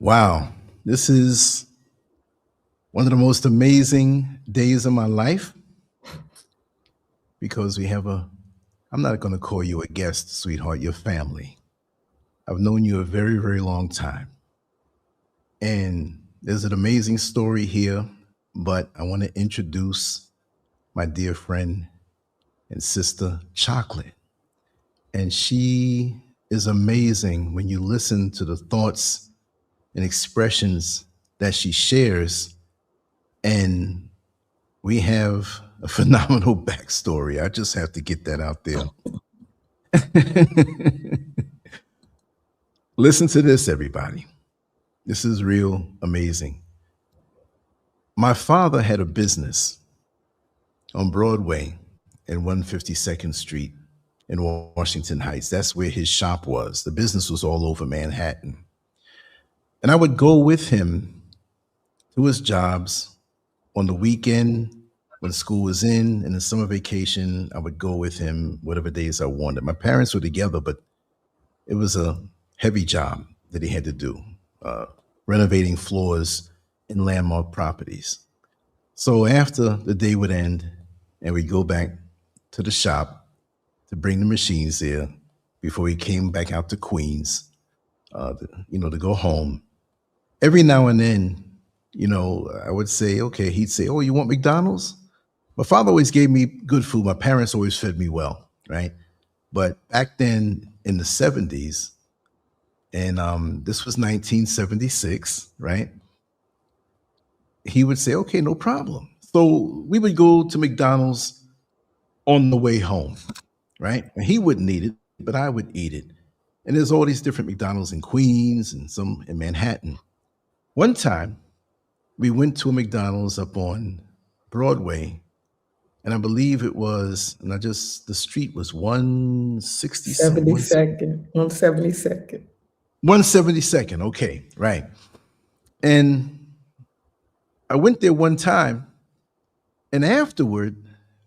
Wow, this is one of the most amazing days of my life because I'm not going to call you a guest, sweetheart, your family. I've known you a very, very long time. And there's an amazing story here, but I want to introduce my dear friend and sister, Chocolate. And she is amazing when you listen to the thoughts and expressions that she shares. And we have a phenomenal backstory. I just have to get that out there. Listen to this, everybody. This is real amazing. My father had a business on Broadway and 152nd Street in Washington Heights. That's where his shop was. The business was all over Manhattan. And I would go with him to his jobs on the weekend when school was in, and the summer vacation, I would go with him whatever days I wanted. My parents were together, but it was a heavy job that he had to do, uh, renovating floors in landmark properties. So after the day would end, and we'd go back to the shop to bring the machines there before he came back out to Queens, to go home. Every now and then, I would say, okay, he'd say, oh, you want McDonald's? My father always gave me good food. My parents always fed me well, right? But back then in the 70s, and this was 1976, right? He would say, okay, no problem. So we would go to McDonald's on the way home, right? And he wouldn't eat it, but I would eat it. And there's all these different McDonald's in Queens and some in Manhattan. One time, we went to a McDonald's up on Broadway, and I believe it was, the street was 72nd, on 72nd. 172nd. Okay, right. And I went there one time, and afterward,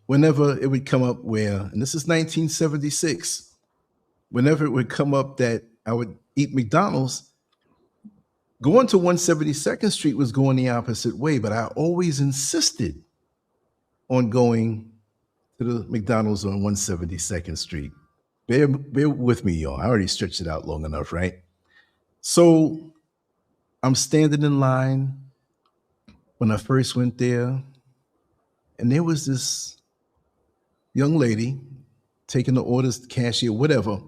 whenever it would come up and this is 1976, whenever it would come up that I would eat McDonald's, going to 172nd Street was going the opposite way, but I always insisted on going to the McDonald's on 172nd Street. Bear with me, y'all. I already stretched it out long enough, right? So I'm standing in line when I first went there, and there was this young lady taking the orders, the cashier, whatever.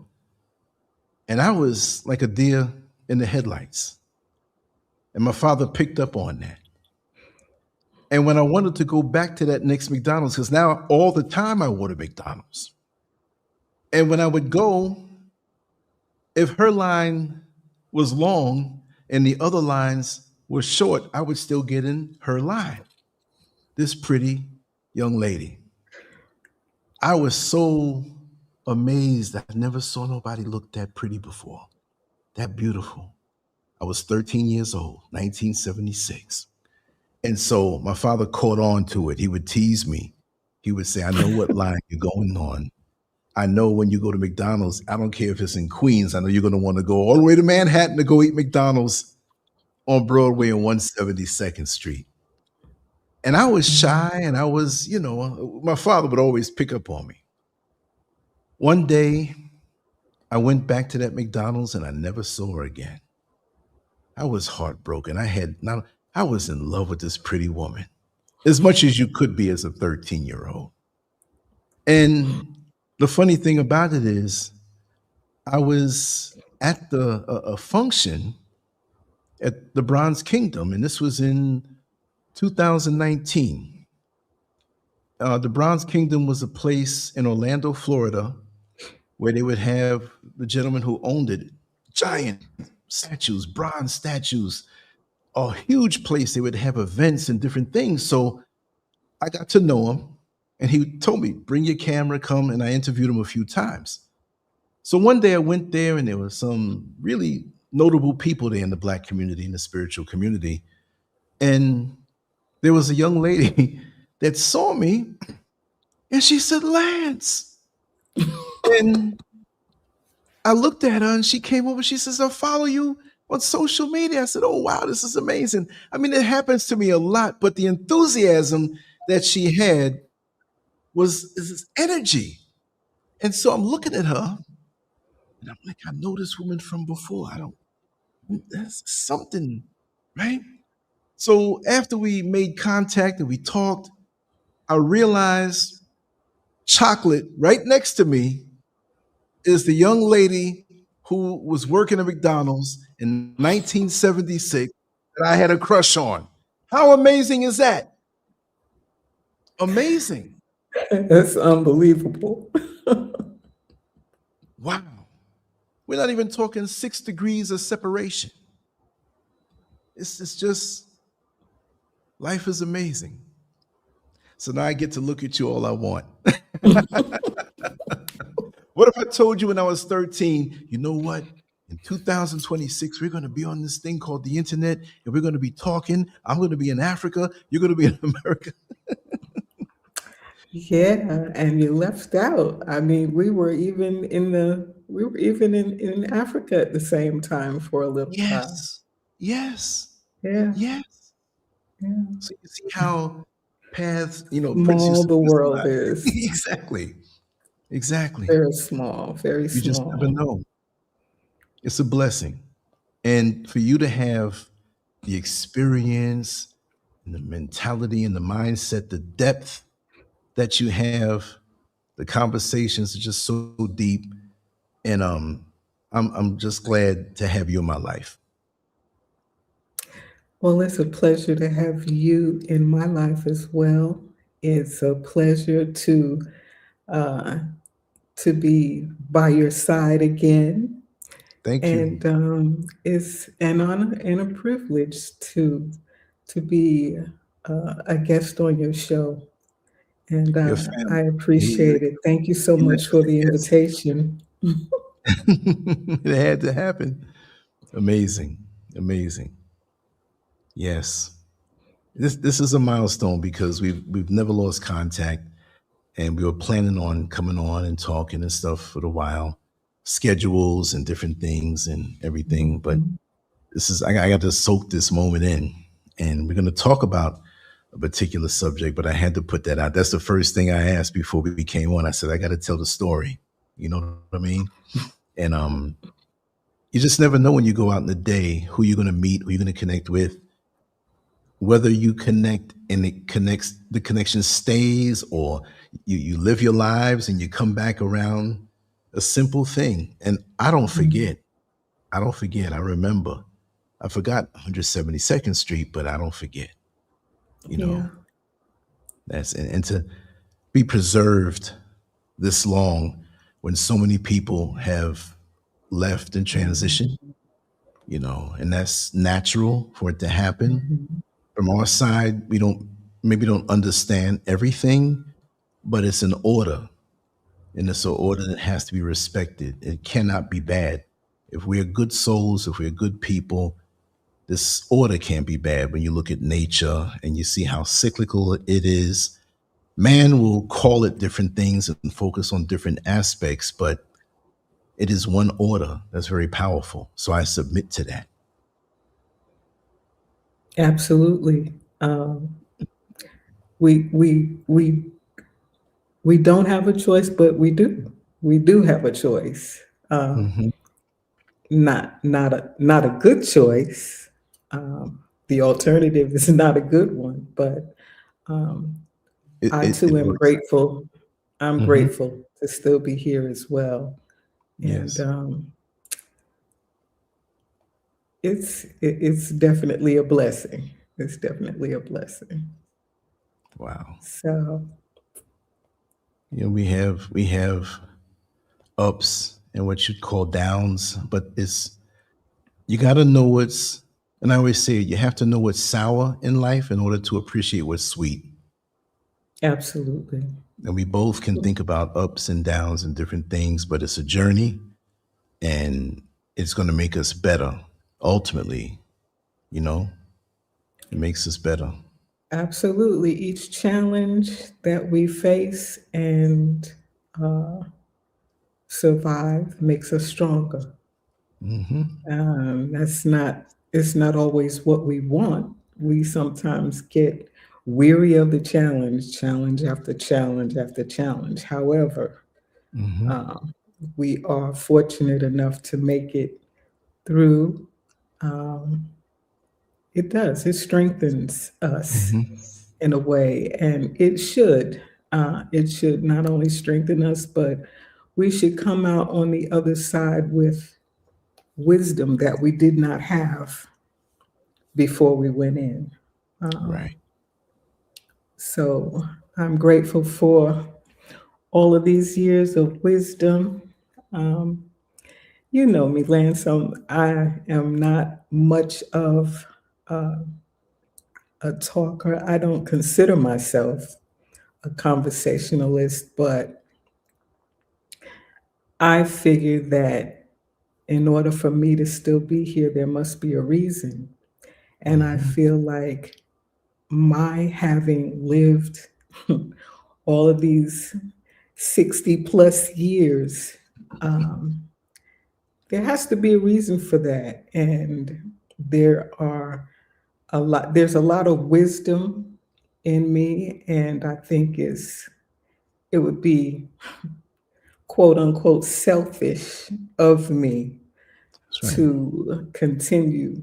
And I was like a deer in the headlights. And my father picked up on that. And when I wanted to go back to that next McDonald's, because now all the time I order McDonald's. And when I would go, if her line was long and the other lines were short, I would still get in her line. This pretty young lady. I was so amazed. I never saw nobody look that pretty before, that beautiful. I was 13 years old, 1976. And so my father caught on to it. He would tease me. He would say, I know what line you're going on. I know when you go to McDonald's, I don't care if it's in Queens, I know you're going to want to go all the way to Manhattan to go eat McDonald's on Broadway and 172nd Street. And I was shy, and I was, my father would always pick up on me. One day, I went back to that McDonald's and I never saw her again. I was heartbroken. I was in love with this pretty woman, as much as you could be as a 13-year-old. And the funny thing about it is, I was at a function at the Bronze Kingdom, and this was in 2019. The Bronze Kingdom was a place in Orlando, Florida, where they would have the gentleman who owned it, giant statues, bronze statues, a huge place. They would have events and different things. So I got to know him, and he told me, bring your camera, come. And I interviewed him a few times. So one day I went there, and there were some really notable people there in the Black community, in the spiritual community. And there was a young lady that saw me, and she said, Lance. And I looked at her, and she came over. She says, I follow you on social media. I said, oh, wow, this is amazing. I mean, it happens to me a lot, but the enthusiasm that she had was is this energy. And so I'm looking at her and I'm like, I know this woman from before. I don't, that's something, right? So after we made contact and we talked, I realized chocolate right next to me is the young lady who was working at McDonald's in 1976 that I had a crush on. How amazing is that? Amazing. That's unbelievable. Wow. We're not even talking 6 degrees of separation. It's just, life is amazing. So now I get to look at you all I want. What if I told you when I was 13, you know what? In 2026, we're going to be on this thing called the internet and we're going to be talking. I'm going to be in Africa. You're going to be in America. Yeah, and you left out. I mean, we were even in Africa at the same time for a little time. Yes. Yes. Yeah, Yes. yeah. So you see how paths, Prince Small used to the world crystallize. is. Exactly. Exactly. Very small, very You just never small. know. It's a blessing. And for you to have the experience and the mentality and the mindset, the depth that you have, the conversations are just so deep. And I'm just glad to have you in my life. Well, it's a pleasure to have you in my life as well. It's a pleasure uh, to be by your side again. Thank you. And it's an honor and a privilege to be a guest on your show. And Your I family. appreciate it. Thank you so You're not much just for a the guest. invitation. It had to happen. Amazing. Amazing. Yes. This is a milestone because we've never lost contact and we were planning on coming on and talking and stuff for a while, schedules and different things and everything. But Mhm. I got to soak this moment in, and we're going to talk about a particular subject. But I had to put that out. That's the first thing I asked before we came on. I said I got to tell the story. You know what I mean? And you just never know when you go out in the day who you're going to meet, who you're going to connect with, whether you connect and the connection stays, or you live your lives and you come back around a simple thing. And I don't Mhm. forget. I don't forget. I remember. I forgot 172nd Street, but I don't forget. You know, Yeah, and to be preserved this long when so many people have left and transitioned, and that's natural for it to happen. mhm. From our side, we don't understand everything, but it's an order, and it's an order that has to be respected. It cannot be bad. If we're good souls, if we're good people, this order can't be bad. When you look at nature and you see how cyclical it is, man will call it different things and focus on different aspects, but it is one order that's very powerful. So I submit to that. Absolutely. We we we we don't have a choice, but we do. We do have a choice. Uh, Hmm. not a good choice. The alternative is not a good one, but um, I It too am works. grateful. I'm Hmm. grateful to still be here as well, and Yes. it's definitely a blessing. It's definitely a blessing. Wow. So We have ups and what you'd call downs, but it's you got to know what's. And I always say you have to know what's sour in life in order to appreciate what's sweet. absolutely, And we both can think about ups and downs and different things, but it's a journey and it's going to make us better. Ultimately, you know, it makes us better. absolutely. Each challenge that we face and uh, survive makes us stronger. Mm-hmm. That's not, it's not always what we want. We sometimes get weary of the challenge, challenge after challenge after challenge. However, Mm-hmm. um, we are fortunate enough to make it through. Um, it does, it strengthens us Mm-hmm. in a way, and it should. It should not only strengthen us, but we should come out on the other side with wisdom that we did not have before we went in. Right. So I'm grateful for all of these years of wisdom. Um, you know me, Lance. I am not much of a talker. I don't consider myself a conversationalist, but I figure that in order for me to still be here, there must be a reason. And I Mm-hmm. feel like my having lived all of these 60 plus years, um, there has to be a reason for that. And there's a lot of wisdom in me. And I think it would be quote unquote selfish of me That's right. to continue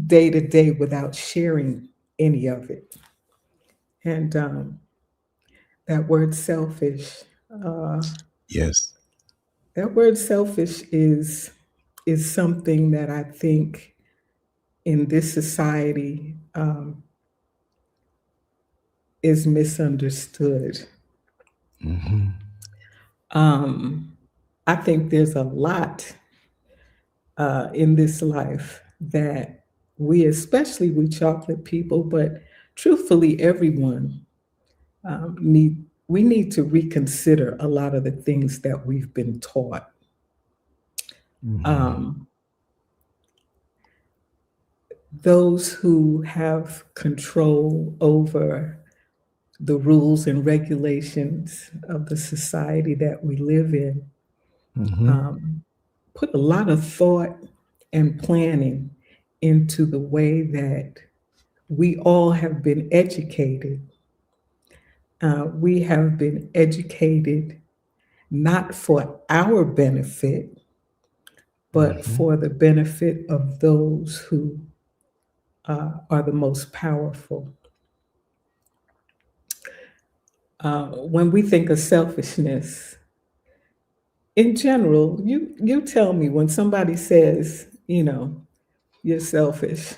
day to day without sharing any of it. And that word selfish, uh, Yes. that word selfish is something that I think in this society is misunderstood. Mm-hmm. Um, I think there's a lot in this life that we, especially we chocolate people, but truthfully, everyone need we need to reconsider a lot of the things that we've been taught. Mm-hmm. Um, those who have control over the rules and regulations of the society that we live in Mm-hmm. put a lot of thought and planning into the way that we all have been educated. We have been educated not for our benefit, but Mm-hmm. for the benefit of those who are the most powerful. When we think of selfishness, in general, you tell me when somebody says, you're selfish.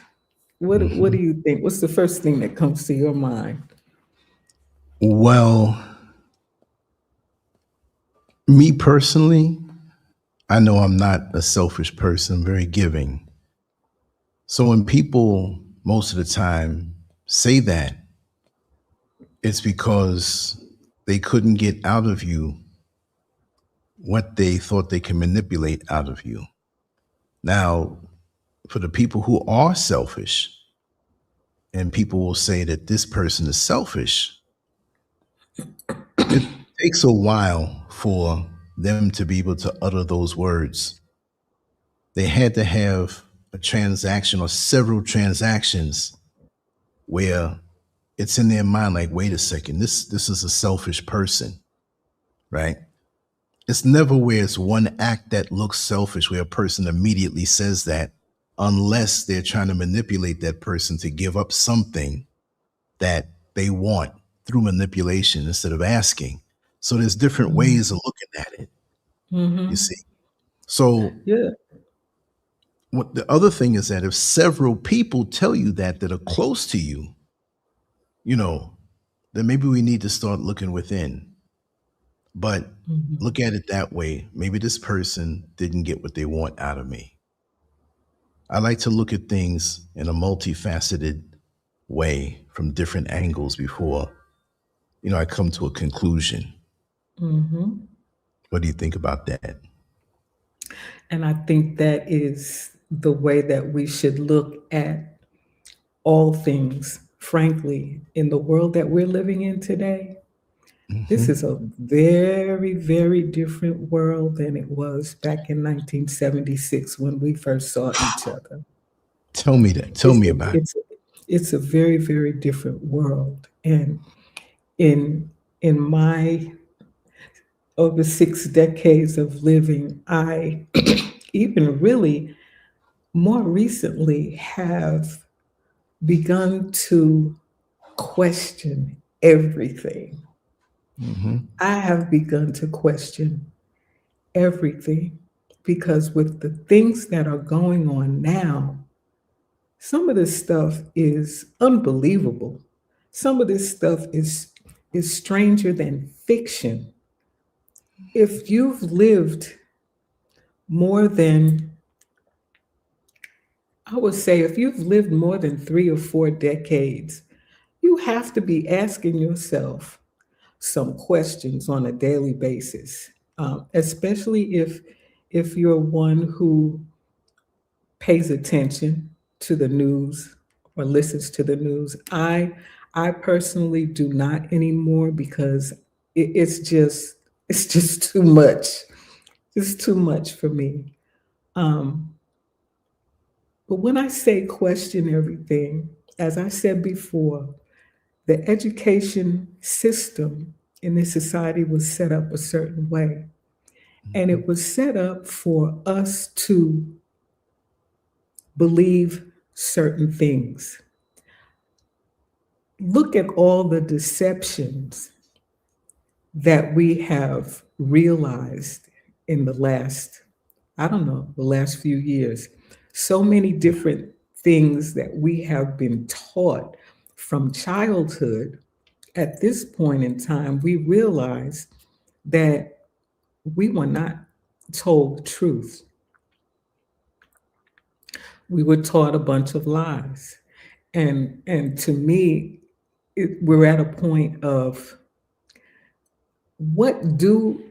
What Mm-hmm. do you think? What's the first thing that comes to your mind? Well, me personally, I know I'm not a selfish person, I'm very giving. So when people most of the time say that, it's because they couldn't get out of you what they thought they can manipulate out of you. Now, for the people who are selfish, and people will say that this person is selfish, it takes a while for them to be able to utter those words. They had to have a transaction or several transactions where it's in their mind like, wait a second, this is a selfish person, right? It's never where it's one act that looks selfish where a person immediately says that, unless they're trying to manipulate that person to give up something that they want through manipulation instead of asking. So there's different ways of looking at it, you Mm-hmm. see. So Yeah. what the other thing is that if several people tell you that are close to you, you know, then maybe we need to start looking within. But Mm-hmm. look at it that way. Maybe this person didn't get what they want out of me. I like to look at things in a multifaceted way from different angles before, I come to a conclusion. Mm-hmm. What do you think about that? And I think that is the way that we should look at all things, frankly, in the world that we're living in today. This is Hmm. a very, very different world than it was back in 1976 when we first saw each other. Tell me that. Tell It's me a, about it. it's a, it's a very, very different world. And in in my over 6 decades of living, I even really more recently have begun to question everything. Hmm. I have begun to question everything because with the things that are going on now, some of this stuff is unbelievable. Some of this stuff is stranger than fiction. If you've lived more than I would say if you've lived more than 3 or 4 decades, you have to be asking yourself some questions on a daily basis, especially if you're one who pays attention to the news or listens to the news. I personally do not anymore because it's just too much. It's too much for me. Um, but when I say question everything, as I said before, the education system in this society was set up a certain way. And it was set up for us to believe certain things. Look at all the deceptions that we have realized in the last, I don't know, the last few years. So many different things that we have been taught from childhood. At this point in time, we realize that we were not told the truth. We were taught a bunch of lies. And to me, we're at a point of what do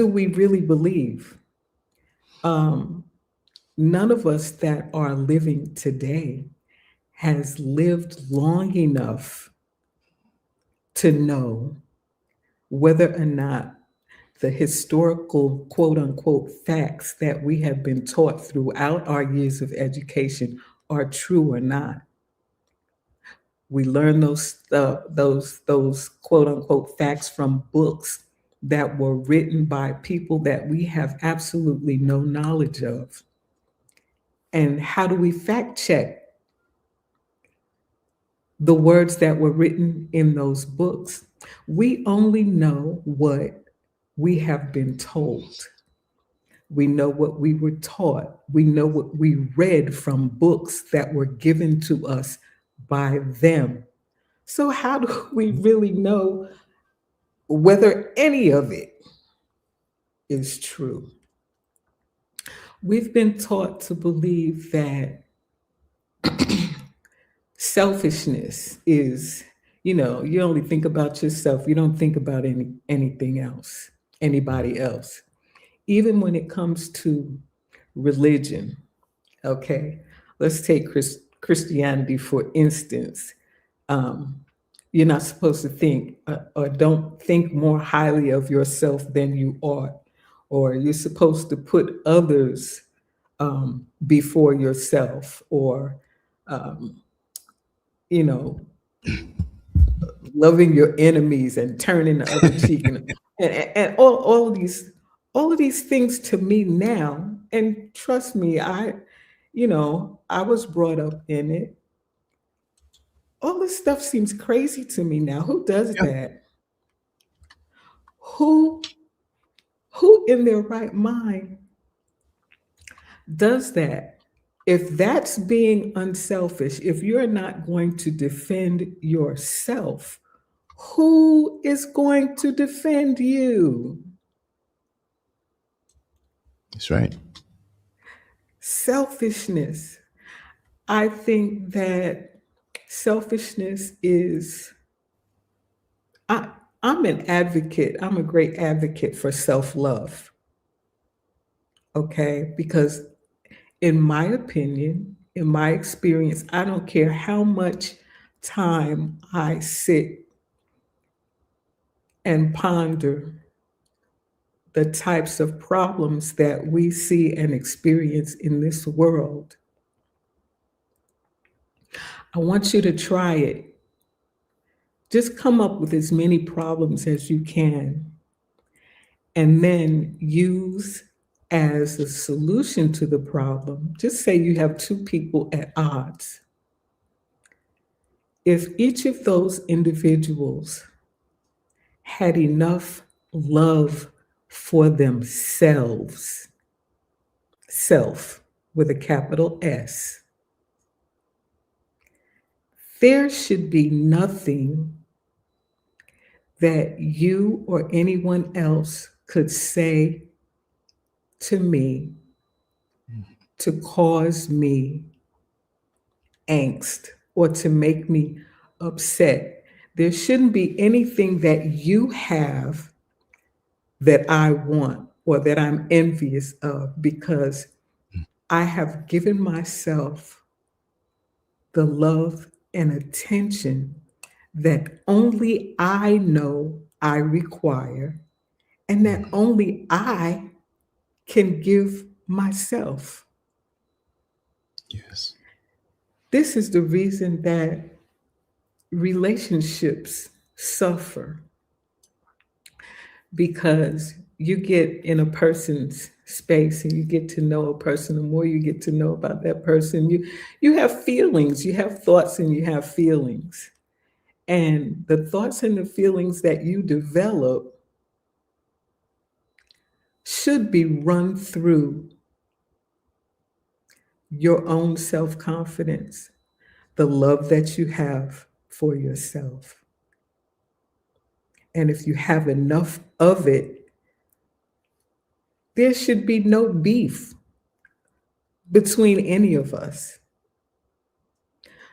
we really believe? Um, None of us that are living today has lived long enough to know whether or not the historical quote unquote facts that we have been taught throughout our years of education are true or not. We learn those quote unquote facts from books that were written by people that we have absolutely no knowledge of. And how do we fact check the words that were written in those books? We only know what we have been told. We know what we were taught. We know what we read from books that were given to us by them. So, how do we really know whether any of it is true? We've been taught to believe that selfishness is, you only think about yourself. You don't think about anything else, anybody else. Even when it comes to religion, okay? Let's take Christianity for instance. Um, you're not supposed to think or don't think more highly of yourself than you ought, or you're supposed to put others before yourself, or um, you know, loving your enemies and turning the other cheek, and all of these things to me now. And trust me, I was brought up in it. All this stuff seems crazy to me now. Who does Yeah. that? Who who in their right mind does that? If that's being unselfish, if you're not going to defend yourself, who is going to defend you? That's right. Selfishness. I think that selfishness is, I, I'm an advocate. I'm a great advocate for self love, okay? Because in my opinion, in my experience, I don't care how much time I sit and ponder the types of problems that we see and experience in this world, I want you to try it. Just come up with as many problems as you can, and then use as a solution to the problem. Just say you have two people at odds. If each of those individuals had enough love for themselves, self with a capital S, there should be nothing that you or anyone else could say to me to cause me angst or to make me upset. There shouldn't be anything that you have that I want or that I'm envious of, because I have given myself the love and attention that only I know I require and that only I can give myself. Yes. This is the reason that relationships suffer, because you get in a person's space and you get to know a person. The more you get to know about that person, you have feelings, you have thoughts, and you have feelings. And the thoughts and the feelings that you develop should be run through your own self-confidence, the love that you have for yourself. And if you have enough of it, there should be no beef between any of us.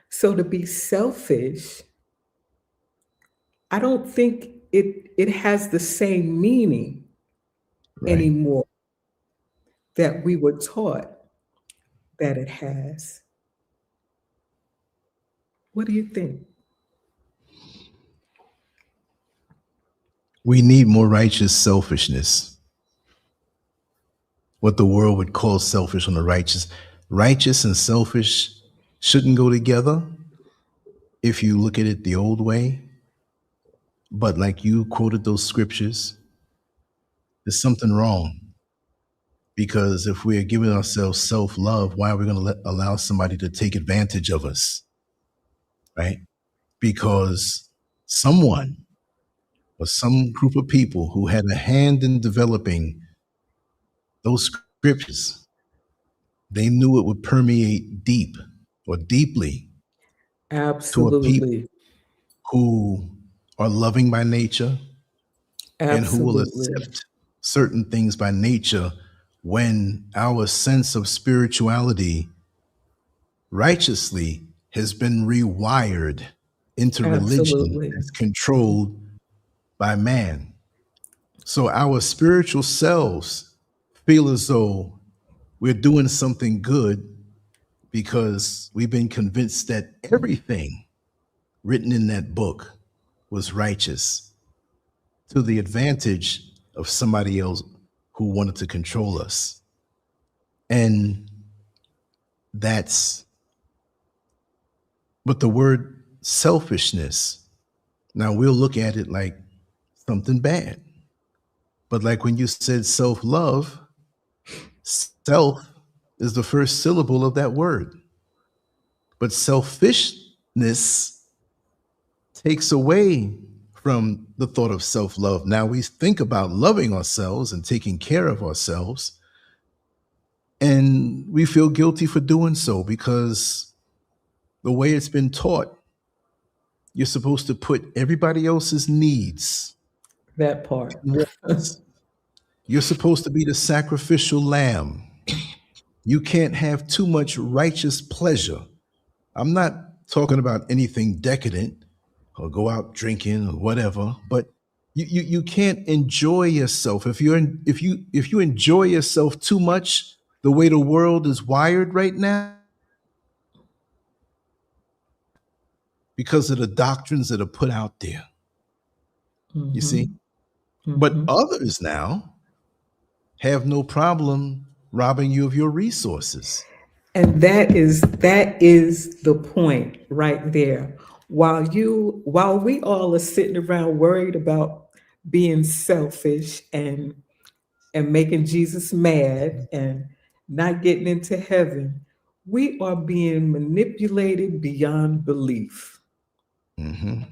So to be selfish, I don't think it has the same meaning Right. anymore that we were taught that it has. What do you think? We need more righteous selfishness. What the world would call selfish on the righteous. Righteous and selfish shouldn't go together if you look at it the old way. But like you quoted those scriptures, there's something wrong. Because if we're giving ourselves self love, why are we going to allow somebody to take advantage of us? Right? Because someone or some group of people who had a hand in developing those scriptures, they knew it would permeate deep or deeply to a people Absolutely. who are loving by nature and who will Absolutely. accept certain things by nature when our sense of spirituality righteously has been rewired into religion Absolutely. that's controlled by man. So our spiritual selves feel as though we're doing something good because we've been convinced that everything written in that book was righteous to the advantage of somebody else who wanted to control us. And that's, but the word selfishness, now we'll look at it like something bad. But like when you said self love, self is the first syllable of that word. But selfishness takes away from the thought of self love. Now we think about loving ourselves and taking care of ourselves, and we feel guilty for doing so because the way it's been taught, you're supposed to put everybody else's needs That part. and wants. You're supposed to be the sacrificial lamb. You can't have too much righteous pleasure. I'm not talking about anything decadent or go out drinking or whatever, but you can't enjoy yourself. If you enjoy yourself too much, the way the world is wired right now, because of the doctrines that are put out there. You Hmm. see? But Mhm. others now have no problem robbing you of your resources. And that is the point right there. While we all are sitting around worried about being selfish and making Jesus mad and not getting into heaven, we are being manipulated beyond belief. Hmm.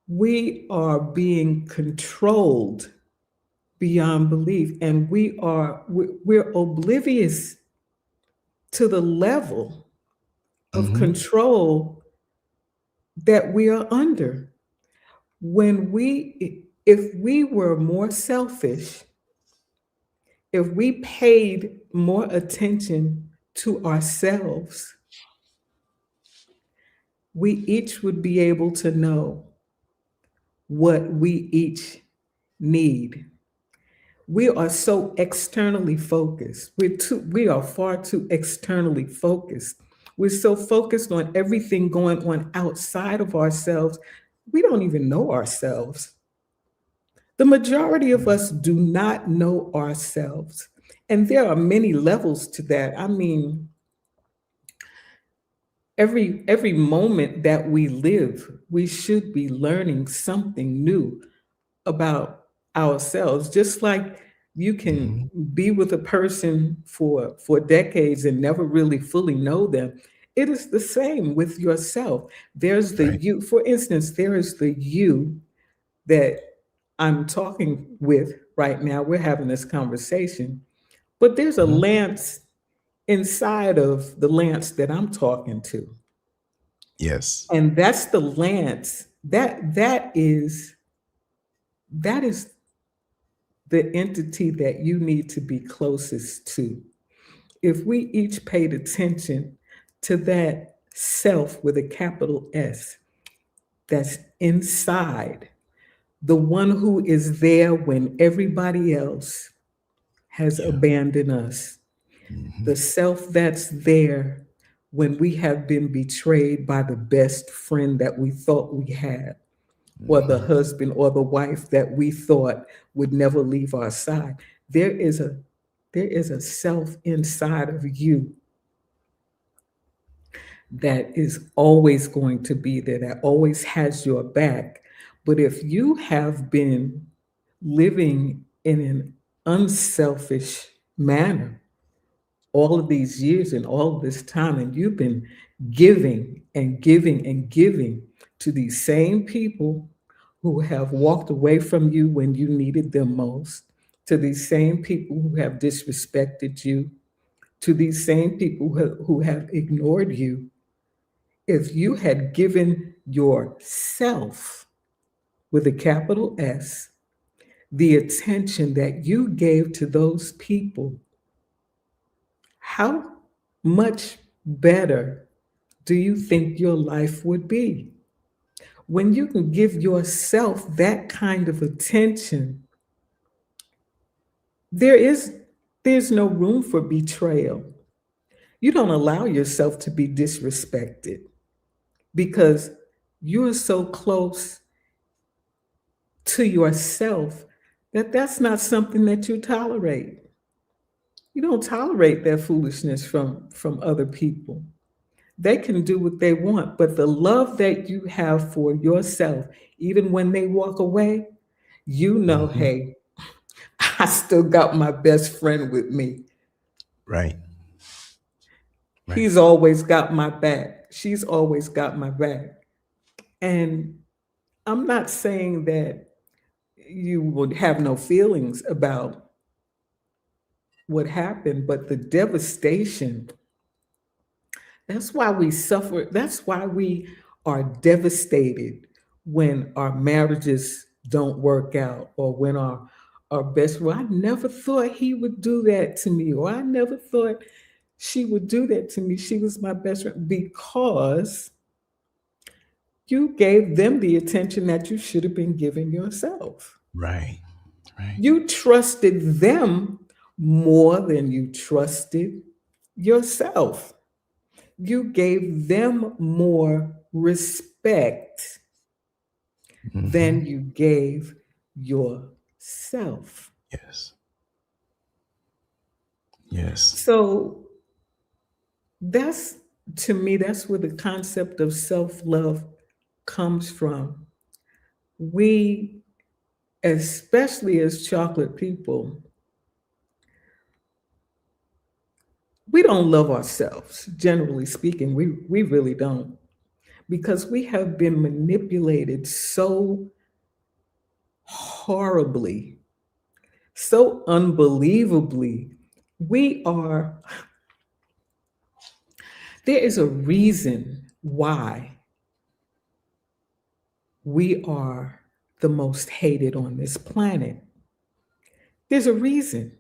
We are being controlled beyond belief, and we're oblivious to the level of Hmm. control that we are under. If we were more selfish, if we paid more attention to ourselves, we each would be able to know what we each need. We are so externally focused. We are far too externally focused. We're so focused on everything going on outside of ourselves, we don't even know ourselves. The majority of us do not know ourselves. And there are many levels to that. I mean, every moment that we live, we should be learning something new about ourselves. Just like you can Hmm. be with a person for decades and never really fully know them, it is the same with yourself. There's the Right. you, for instance, there is the you that I'm talking with right now. We're having this conversation, but there's a Hmm. Lance inside of the Lance that I'm talking to. Yes. And that's the Lance. That is the entity that you need to be closest to. If we each paid attention to that self with a capital S that's inside, the one who is there when everybody else has Yeah. abandoned us, Hmm. the self that's there when we have been betrayed by the best friend that we thought we had, or the Hmm. husband or the wife that we thought would never leave our side. There is a there is a self inside of you that is always going to be there, that always has your back. But if you have been living in an unselfish manner all of these years and all of this time, and you've been giving and giving and giving to these same people who have walked away from you when you needed them most, to these same people who have disrespected you, to these same people who have ignored you, if you had given yourself with a capital S the attention that you gave to those people, how much better do you think your life would be? When you can give yourself that kind of attention, there is there's no room for betrayal. You don't allow yourself to be disrespected because you're so close to yourself that that's not something that you tolerate. You don't tolerate that foolishness from other people. They can do what they want, but the love that you have for yourself, even when they walk away, you know, Hmm. hey, I still got my best friend with me. Right. Right. He's always got my back. She's always got my back. And I'm not saying that you would have no feelings about what happened, but the devastation, that's why we suffer. That's why we are devastated when our marriages don't work out, or when our best well, I never thought he would do that to me, or I never thought she would do that to me. She was my best friend because you gave them the attention that you should have been giving yourself. Right. Right. You trusted them more than you trusted yourself. You gave them more respect Hmm. than you gave yourself. Yes. Yes. So that's, to me, that's where the concept of self love comes from. We, especially as chocolate people, we don't love ourselves, generally speaking. We really don't, because we have been manipulated so horribly, so unbelievably. We are, there is a reason why we are the most hated on this planet. There's a reason.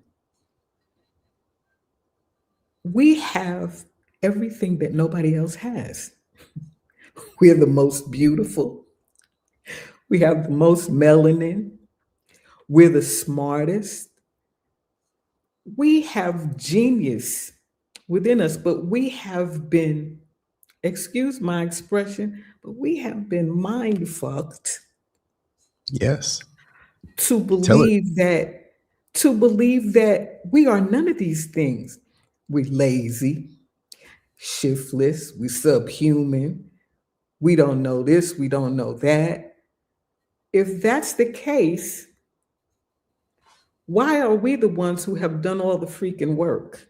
We have everything that nobody else has. We're the most beautiful. We have the most melanin. We're the smartest. We have genius within us, but we have been, excuse my expression, but we have been mind fucked Yes. to Tell it. believe that we are none of these things. We're lazy, shiftless, we subhuman, we don't know this, we don't know that. If that's the case, why are we the ones who have done all the freaking work?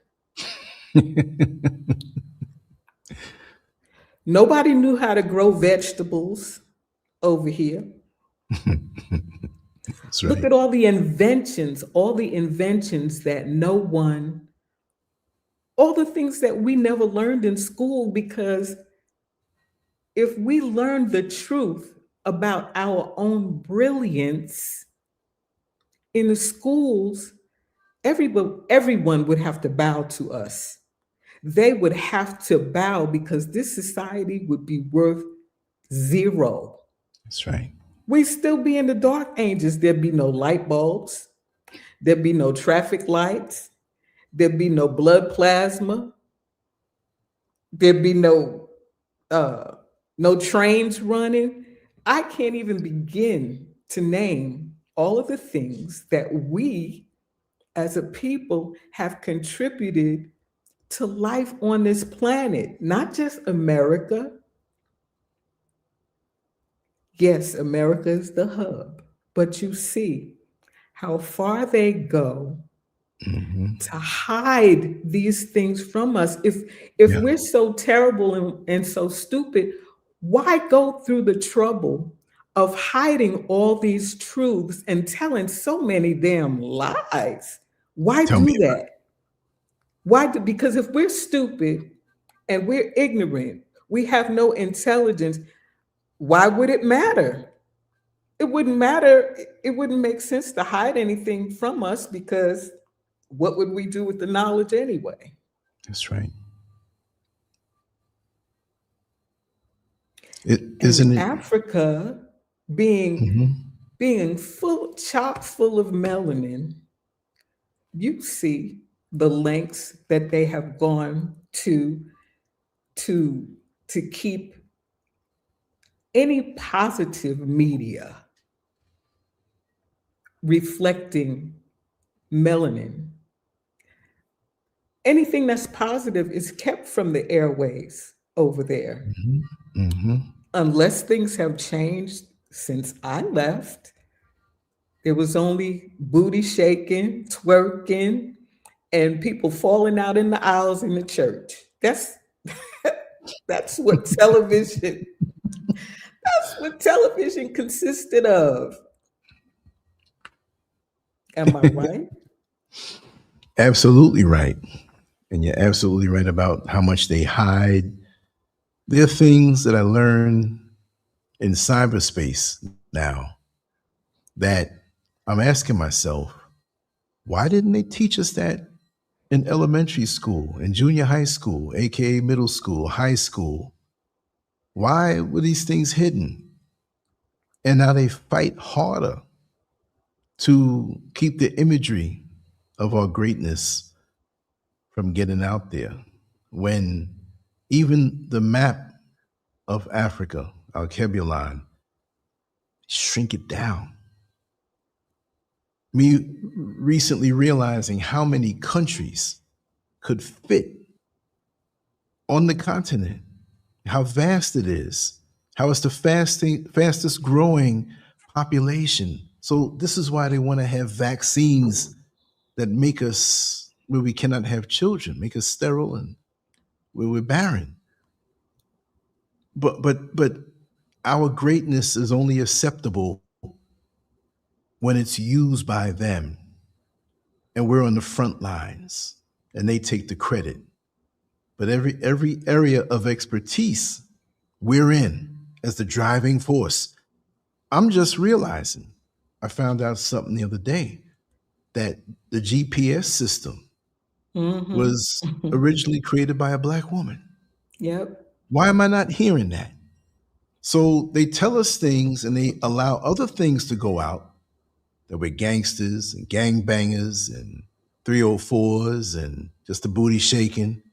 Nobody knew how to grow vegetables over here. That's Look right. at all the inventions that no one, all the things that we never learned in school, because if we learned the truth about our own brilliance in the schools, everyone would have to bow to us. They would have to bow because this society would be worth zero. That's right. We still be in the dark ages. There'd be no light bulbs. There'd be no traffic lights. There'd be no blood plasma. There'd be uh, no trains running. I can't even begin to name all of the things that we as a people have contributed to life on this planet, not just America. Yes, America is the hub, but you see how far they go Hmm. to hide these things from us. If Yeah. we're so terrible and so stupid, why go through the trouble of hiding all these truths and telling so many damn lies? Why Tell me do about that? Why do, because if we're stupid and we're ignorant, we have no intelligence, why would it matter? It wouldn't matter. It wouldn't make sense to hide anything from us, because what would we do with the knowledge anyway? it. That's right. It And isn't it. Africa, being Hmm. being full, chock full of melanin, you see the lengths that they have gone to to keep any positive media reflecting melanin. Anything that's positive is kept from the airways over there. Hmm. Hmm. Unless things have changed since I left, there was only booty shaking, twerking, and people falling out in the aisles in the church. That's what television, that's what television consisted of. Am I right? Absolutely right. And you're absolutely right about how much they hide. There are things that I learned in cyberspace now that I'm asking myself, why didn't they teach us that in elementary school, in junior high school, aka middle school, high school? Why were these things hidden? And now they fight harder to keep the imagery of our greatness from getting out there. When even the map of Africa, our Kebulan, shrink it down. Me recently realizing how many countries could fit on the continent, how vast it is, how it's the fastest growing population. So this is why they want to have vaccines that make us where we cannot have children, make us sterile and where we're barren. But our greatness is only acceptable when it's used by them and we're on the front lines and they take the credit. But every area of expertise we're in as the driving force. I'm just realizing, I found out something the other day that the GPS system was Mm-hmm. originally created by a black woman. Yep. Why am I not hearing that? So they tell us things and they allow other things to go out that we're gangsters and gangbangers and 304s and just the booty shaking.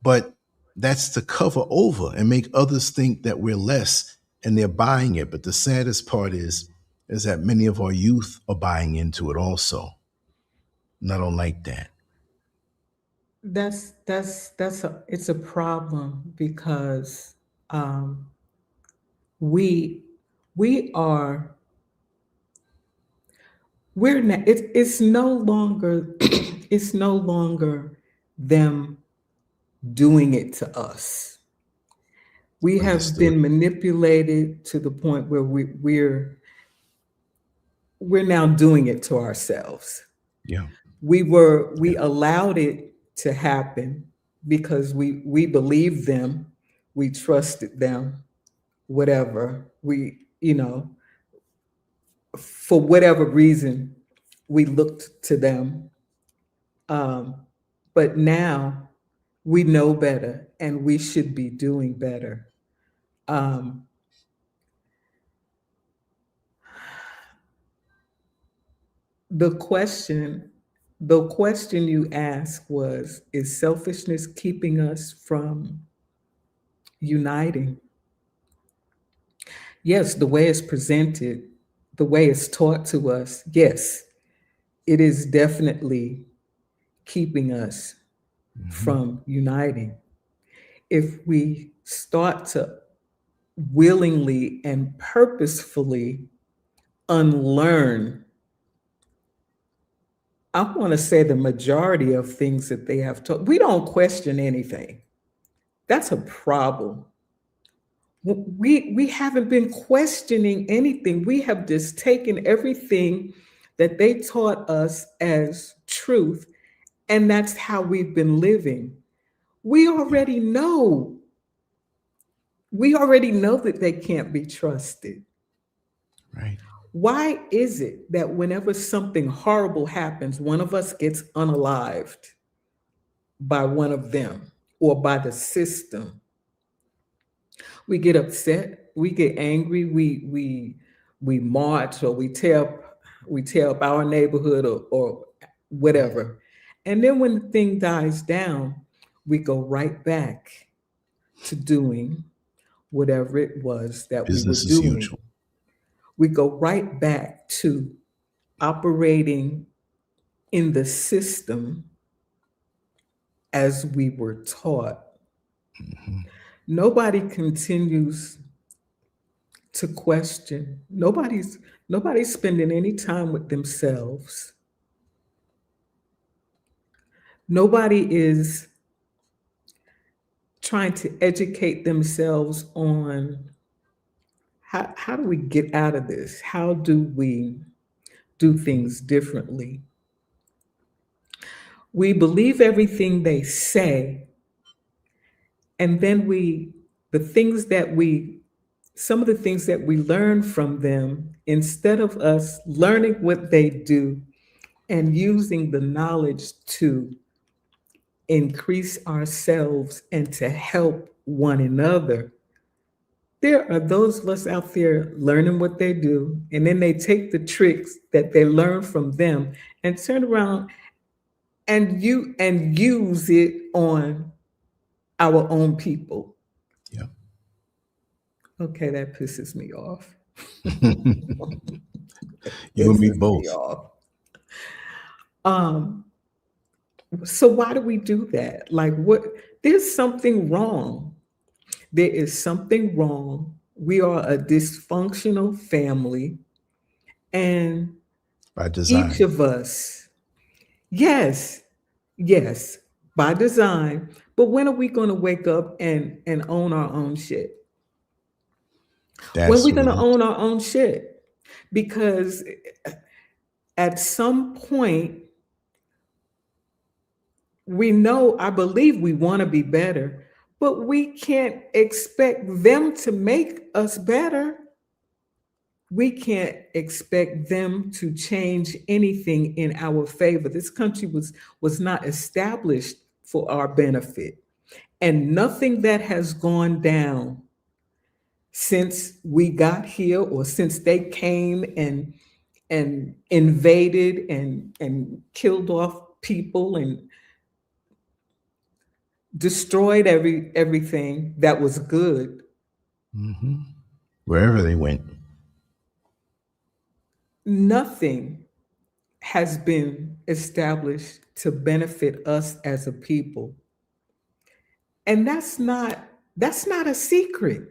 But that's to cover over and make others think that we're less and they're buying it. But the saddest part is that many of our youth are buying into it also. And I don't like that. That's a it's a problem because um, we we are we're not, it's no longer it's no longer them doing it to us. We have Understood. been manipulated to the point where we're now doing it to ourselves. Yeah. We Yeah. allowed it to happen because we believed them, we trusted them, whatever. For whatever reason, we looked to them. Um, but now we know better and we should be doing better. Um, the question the question you asked was, is selfishness keeping us from uniting? Yes, the way it's presented, the way it's taught to us, yes, it is definitely keeping us Hmm. from uniting. If we start to willingly and purposefully unlearn, I want to say the majority of things that they have taught, we don't question anything. That's a problem. We haven't been questioning anything. We have just taken everything that they taught us as truth, and that's how we've been living. We Yeah. already know. We already know that they can't be trusted. Right. Why is it that whenever something horrible happens, one of us gets unalived by one of them or by the system? We get upset, we get angry, we march or we tear up our neighborhood or whatever. And then when the thing dies down, we go right back to doing whatever it was that we were Business as doing. usual. We go right back to operating in the system as we were taught. Hmm. Nobody continues to question. Nobody's spending any time with themselves. Nobody is trying to educate themselves on how do we get out of this? How do we do things differently? We believe everything they say, and then the things that we some of the things that we learn from them, instead of us learning what they do and using the knowledge to increase ourselves and to help one another, there are those of us out there learning what they do, and then they take the tricks that they learn from them and turn around and use it on our own people. Yeah. Okay, that pisses me off. You and me Pisses me both. off. Um, so why do we do that? Like what there's something wrong. There is something wrong. We are a dysfunctional family, and by each design. of us, yes, yes, by design. But when are we going to wake up and own our own shit? When are That's we what going it to is. own our own shit? Because at some point, we know, I believe we want to be better, but we can't expect them to make us better. We can't expect them to change anything in our favor. This country was not established for our benefit. And nothing that has gone down since we got here or since they came and invaded and killed off people and destroyed everything that was good. Hmm. Wherever they went. Nothing has been established to benefit us as a people. And that's not a secret.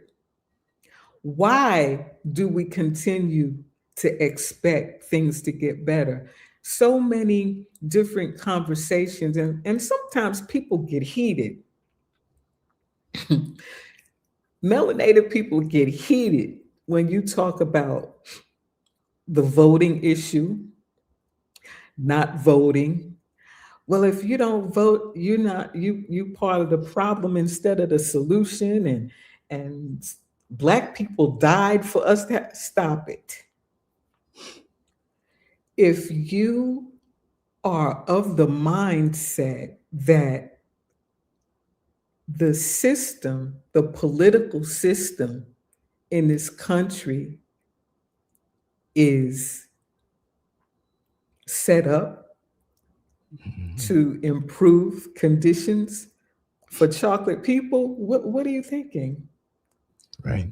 Why do we continue to expect things to get better? So many different conversations, and sometimes people get heated. Melanated people get heated when you talk about the voting issue, not voting. Well, if you don't vote, you're not you part of the problem instead of the solution. And black people died for us to stop it. If you are of the mindset that the system, the political system in this country is set up Mhm. to improve conditions for chocolate people, what are you thinking? Right.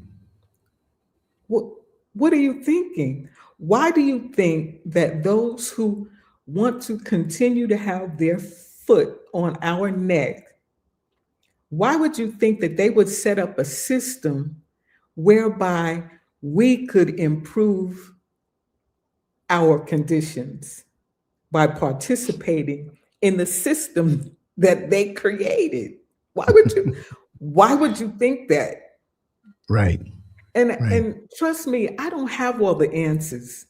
What, what are you thinking? Why do you think that those who want to continue to have their foot on our neck, why would you think that they would set up a system whereby we could improve our conditions by participating in the system that they created? Why would you think that? Right. Right. And trust me, I don't have all the answers.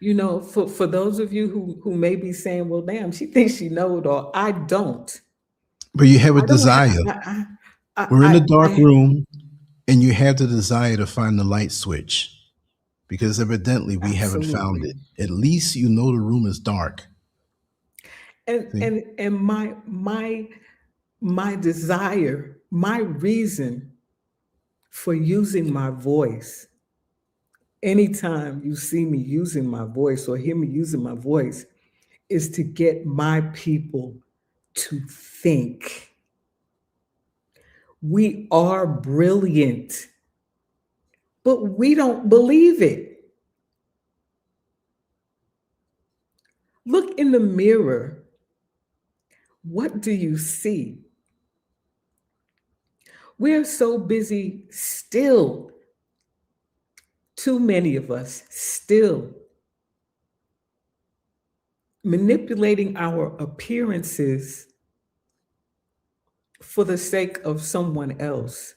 For those of you who may be saying, well, damn, she thinks she knows it all. I don't. But you have a I don't have desire. We're in the dark I room, and you have the desire to find the light switch because evidently we haven't found absolutely. it. At least you know the room is dark. And See? and and my desire, my reason for using my voice, anytime you see me using my voice or hear me using my voice, is to get my people to think. We are brilliant, but we don't believe it. Look in the mirror. What do you see? We're so busy still, too many of us still manipulating our appearances for the sake of someone else.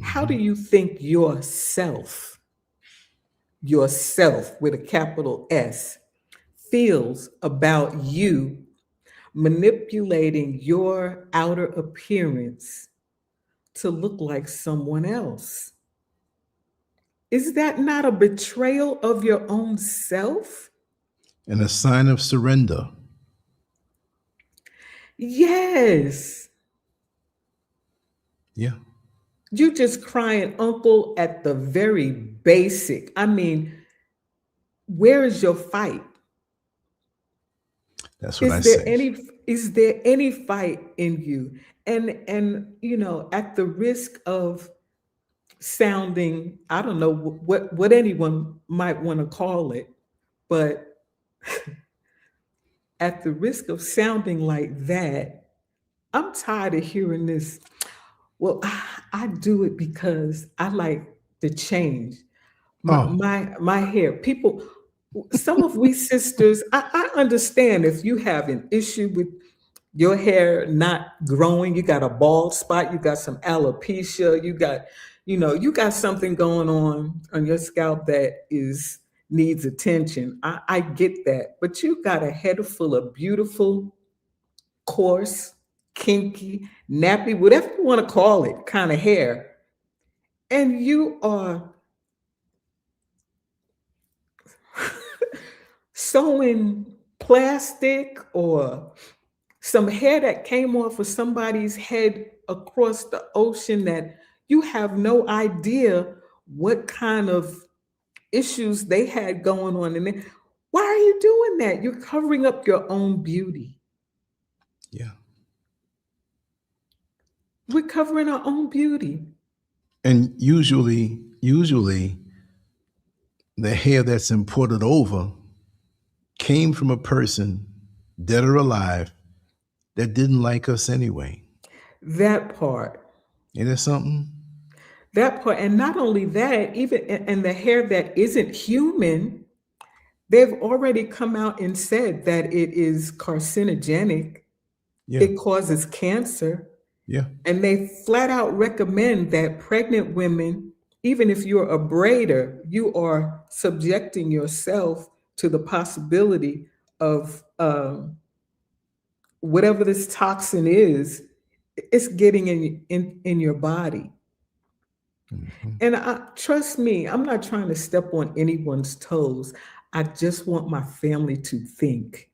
How do Mhm. you think yourself with a capital S, feels about you manipulating your outer appearance to look like someone else? Is that not a betrayal of your own self? And a sign of surrender. Yes. Yeah. You just crying uncle at the very basic. I mean, where is your fight? That's what I Is there say. any fight in you? And at the risk of sounding, I don't know what anyone might want to call it, but at the risk of sounding like that, I'm tired of hearing this. Well, I do it because I like the change. Oh, My hair. People, some of we sisters, I understand if you have an issue with your hair not growing, you got a bald spot, you got some alopecia, you got something going on your scalp that is needs attention. I get that. But you got a head full of beautiful, coarse, kinky, nappy, whatever you want to call it, kind of hair. And you are sewing plastic or some hair that came off of somebody's head across the ocean that you have no idea what kind of issues they had going on in there. Why are you doing that? You're covering up your own beauty. yeah. We're covering our own beauty. And usually, the hair that's imported over came from a person, dead or alive, that didn't like us anyway. That part. Ain't that something? That part. And not only that, even and the hair that isn't human, they've already come out and said that it is carcinogenic. Yeah, It causes cancer. yeah, And they flat out recommend that pregnant women, even if you're a braider, you are subjecting yourself to the possibility of whatever this toxin is, it's getting in your body. mhm, And trust me, I'm not trying to step on anyone's toes. I just want my family to think.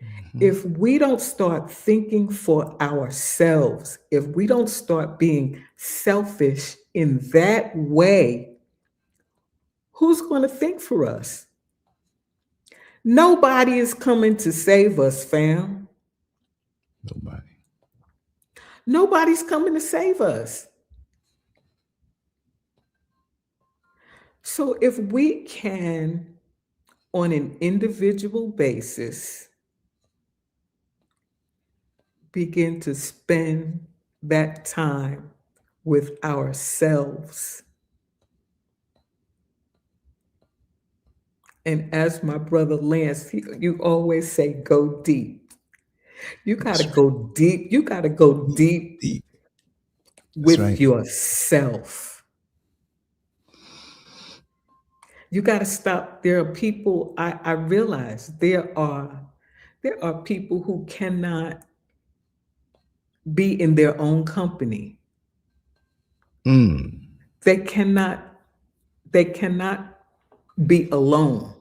mhm. If we don't start thinking for ourselves, if we don't start being selfish in that way, who's going to think for us? Nobody is coming to save us, fam. Nobody. Nobody's coming to save us. So if we can, on an individual basis, begin to spend that time with ourselves. And as my brother Lance, you always say, go deep. You got to That's right. go deep. You got to go Deep, deep deep. That's with right. yourself. You got to stop. There are people, I realize there are people who cannot be in their own company. Mm, They cannot, they cannot be alone.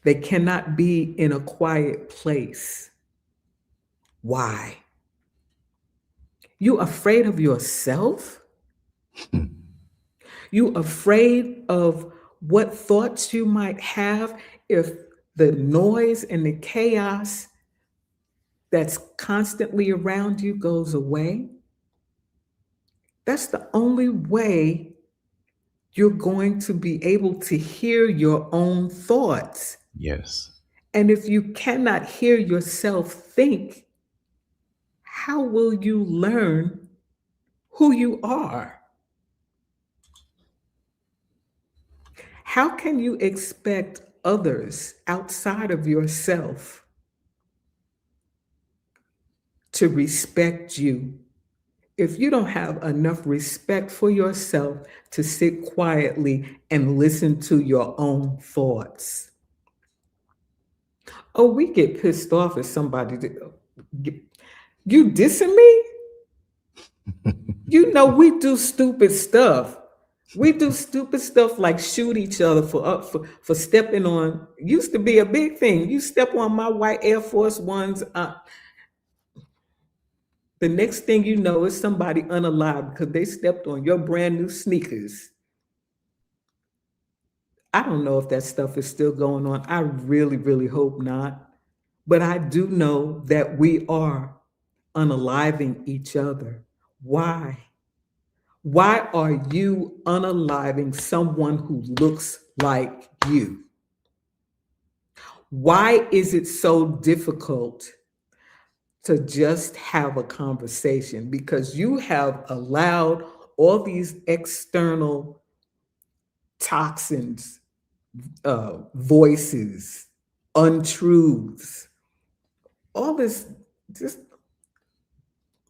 They cannot be in a quiet place. Why? You afraid of yourself? You afraid of what thoughts you might have if the noise and the chaos that's constantly around you goes away? That's the only way you're going to be able to hear your own thoughts. yes. And if you cannot hear yourself think, how will you learn who you are? How can you expect others outside of yourself to respect you if you don't have enough respect for yourself to sit quietly and listen to your own thoughts? Oh, we get pissed off at somebody. You dissing me? You know we do stupid stuff. We do stupid stuff like shoot each other for stepping on. Used to be a big thing. You step on my white Air Force Ones. The next thing you know is somebody unalive because they stepped on your brand new sneakers. I don't know if that stuff is still going on. I really, really hope not. But I do know that we are unaliving each other. Why? Why are you unaliving someone who looks like you? Why is it so difficult to just have a conversation? Because you have allowed all these external toxins, voices, untruths, all this just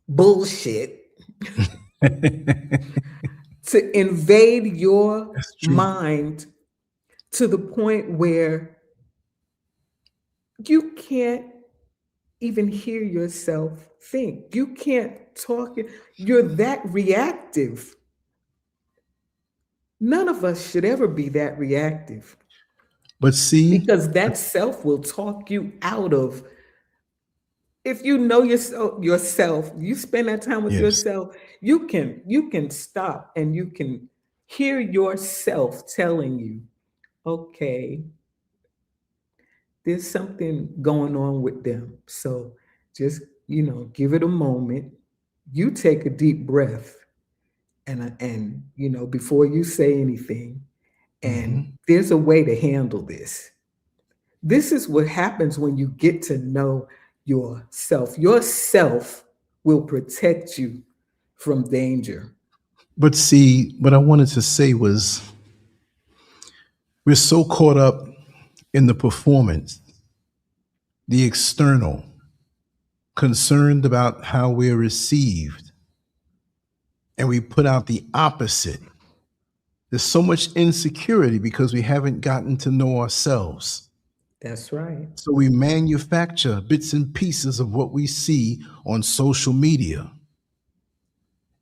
bullshit to invade your That's true. mind to the point where you can't even hear yourself think. You can't talk. You're that reactive. None of us should ever be that reactive But see, because that self will talk you out of. If you know yourself, you spend that time with yes. yourself, you can stop and you can hear yourself telling you, okay, there's something going on with them. So just, give it a moment. You take a deep breath and before you say anything, and Hmm. there's a way to handle this. This is what happens when you get to know yourself. Yourself will protect you from danger. But see, what I wanted to say was we're so caught up in the performance, the external, concerned about how we're received, and we put out the opposite. There's so much insecurity because we haven't gotten to know ourselves. That's right. So we manufacture bits and pieces of what we see on social media.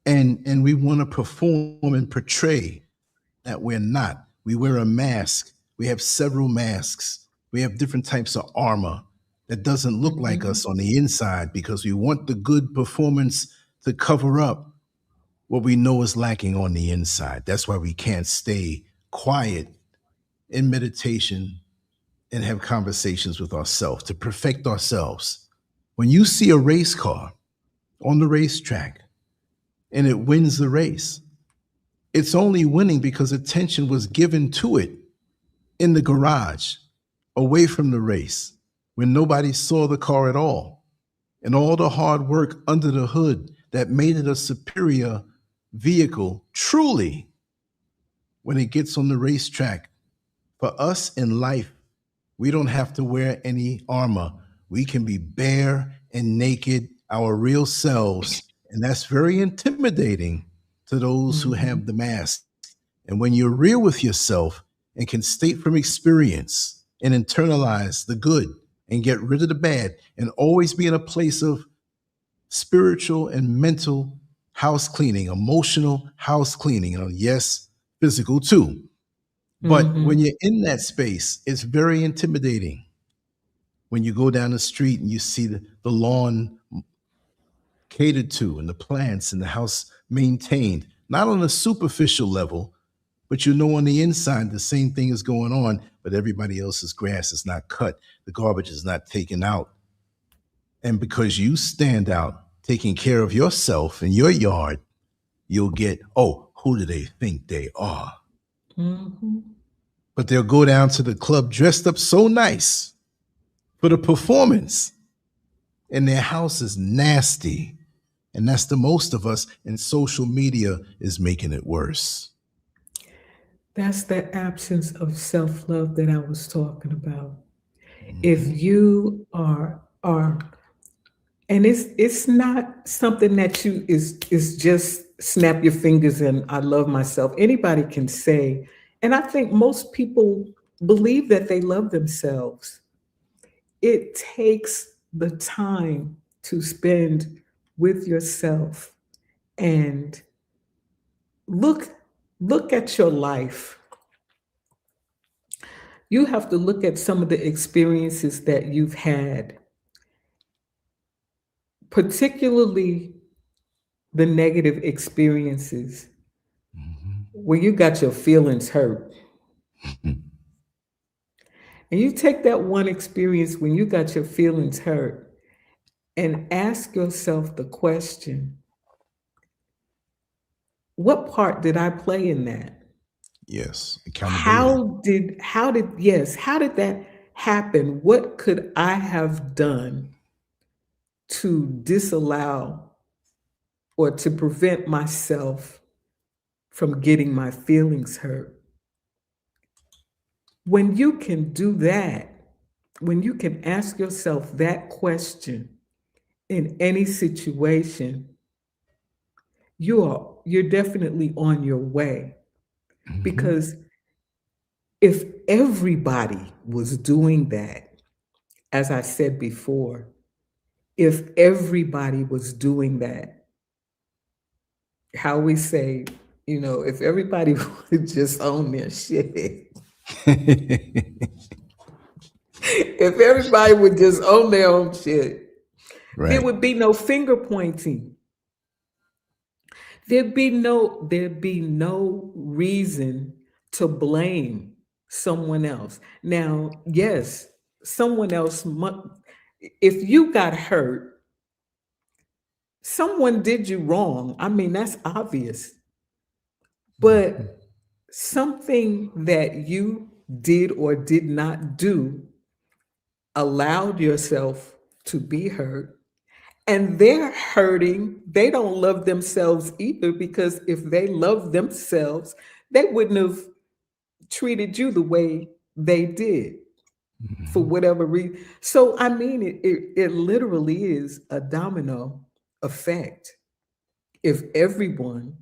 And we want to perform and portray that we're not. We wear a mask. We have several masks. We have different types of armor that doesn't look like Mhm. us on the inside because we want the good performance to cover up what we know is lacking on the inside. That's why we can't stay quiet in meditation and have conversations with ourselves to perfect ourselves. When you see a race car on the racetrack and it wins the race, it's only winning because attention was given to it in the garage, away from the race, when nobody saw the car at all. And all the hard work under the hood that made it a superior vehicle, truly, when it gets on the racetrack. For us in life, we don't have to wear any armor. We can be bare and naked, our real selves. And that's very intimidating to those who Mhm. have the mask. And when you're real with yourself and can state from experience and internalize the good and get rid of the bad and always be in a place of spiritual and mental house cleaning, emotional house cleaning, yes, physical too. But when Mhm. you're in that space, it's very intimidating when you go down the street and you see the lawn catered to and the plants and the house maintained, not on a superficial level, but you know on the inside the same thing is going on, but everybody else's grass is not cut, the garbage is not taken out. And because you stand out taking care of yourself in your yard, you'll get, oh, who do they think they are? Mhm. But they'll go down to the club dressed up so nice for the performance, and their house is nasty. And that's the most of us, and social media is making it worse. That's the absence of self-love that I was talking about. If Mhm. you are and it's not something that you is just snap your fingers and I love myself. Anybody can say, and I think most people believe that they love themselves. It takes the time to spend with yourself and look look at your life. You have to look at some of the experiences that you've had, particularly the negative experiences where you got your feelings hurt. Mhm. And you take that one experience when you got your feelings hurt and ask yourself the question, what part did I play in that? Yes, accountability. How did happened? What could I have done to disallow or to prevent myself from getting my feelings hurt? When you can do that, when you can ask yourself that question in any situation, you're definitely on your way. Hmm. Because if everybody was doing that, as I said before, if everybody was doing that, how we say, if everybody would just own their shit, if everybody would just own their own shit, there Right. would be no finger pointing. There'd be no reason to blame someone else. Now, yes, someone else if you got hurt, someone did you wrong. I mean, that's obvious. Mhm. But something that you did or did not do allowed yourself to be hurt, and they're hurting. They don't love themselves either, because if they loved themselves, they wouldn't have treated you the way they did for Mhm. whatever reason. So, I mean, it literally is a domino effect. If everyone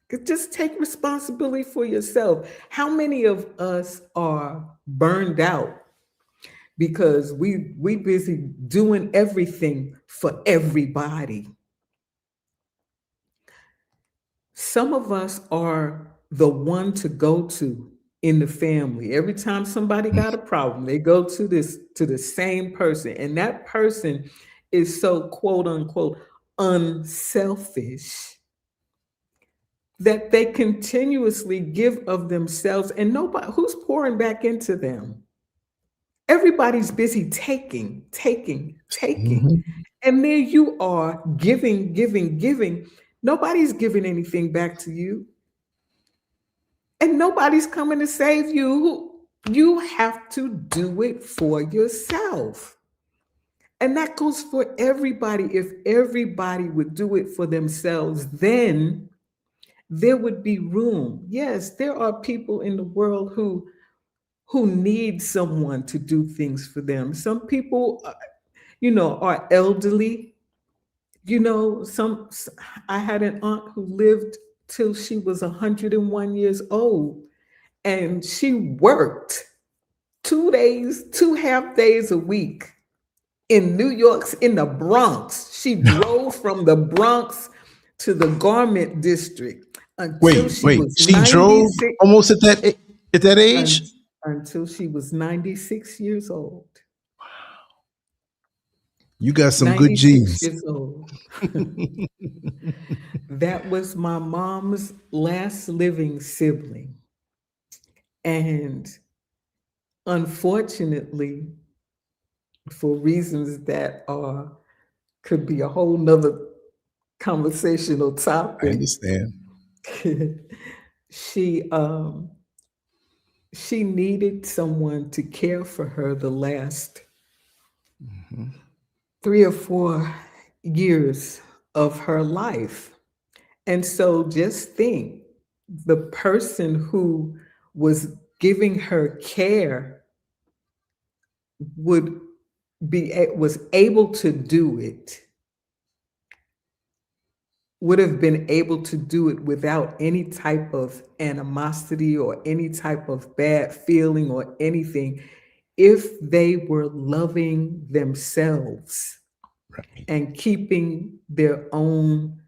could just take responsibility for yourself. How many of us are burned out because we busy doing everything for everybody? Some of us are the one to go to in the family. Every time somebody got a problem, they go to the same person, and that person is so quote unquote unselfish that they continuously give of themselves, and nobody who's pouring back into them. Everybody's busy taking, taking, taking. Mhm. And there you are giving, giving, giving. Nobody's giving anything back to you. And nobody's coming to save you. You have to do it for yourself. And that goes for everybody. If everybody would do it for themselves, then there would be room. Yes, there are people in the world who need someone to do things for them. Some people, are elderly. I had an aunt who lived till she was 101 years old, and she worked 2 days, 2 half days a week in New York's in the Bronx. She drove from the Bronx to the garment district until Wait, she wait. was She drove 96, almost at that age. un- until she was 96 years old. You got some good 96 genes. years old. That was my mom's last living sibling. And unfortunately, for reasons that are could be a whole nother conversational I topic, understand. she um she needed someone to care for her the last Mhm. 3 or 4 years of her life. And so just think, the person who was giving her care would was able to do it, would have been able to do it without any type of animosity or any type of bad feeling or anything, if they were loving themselves Right. and keeping their own,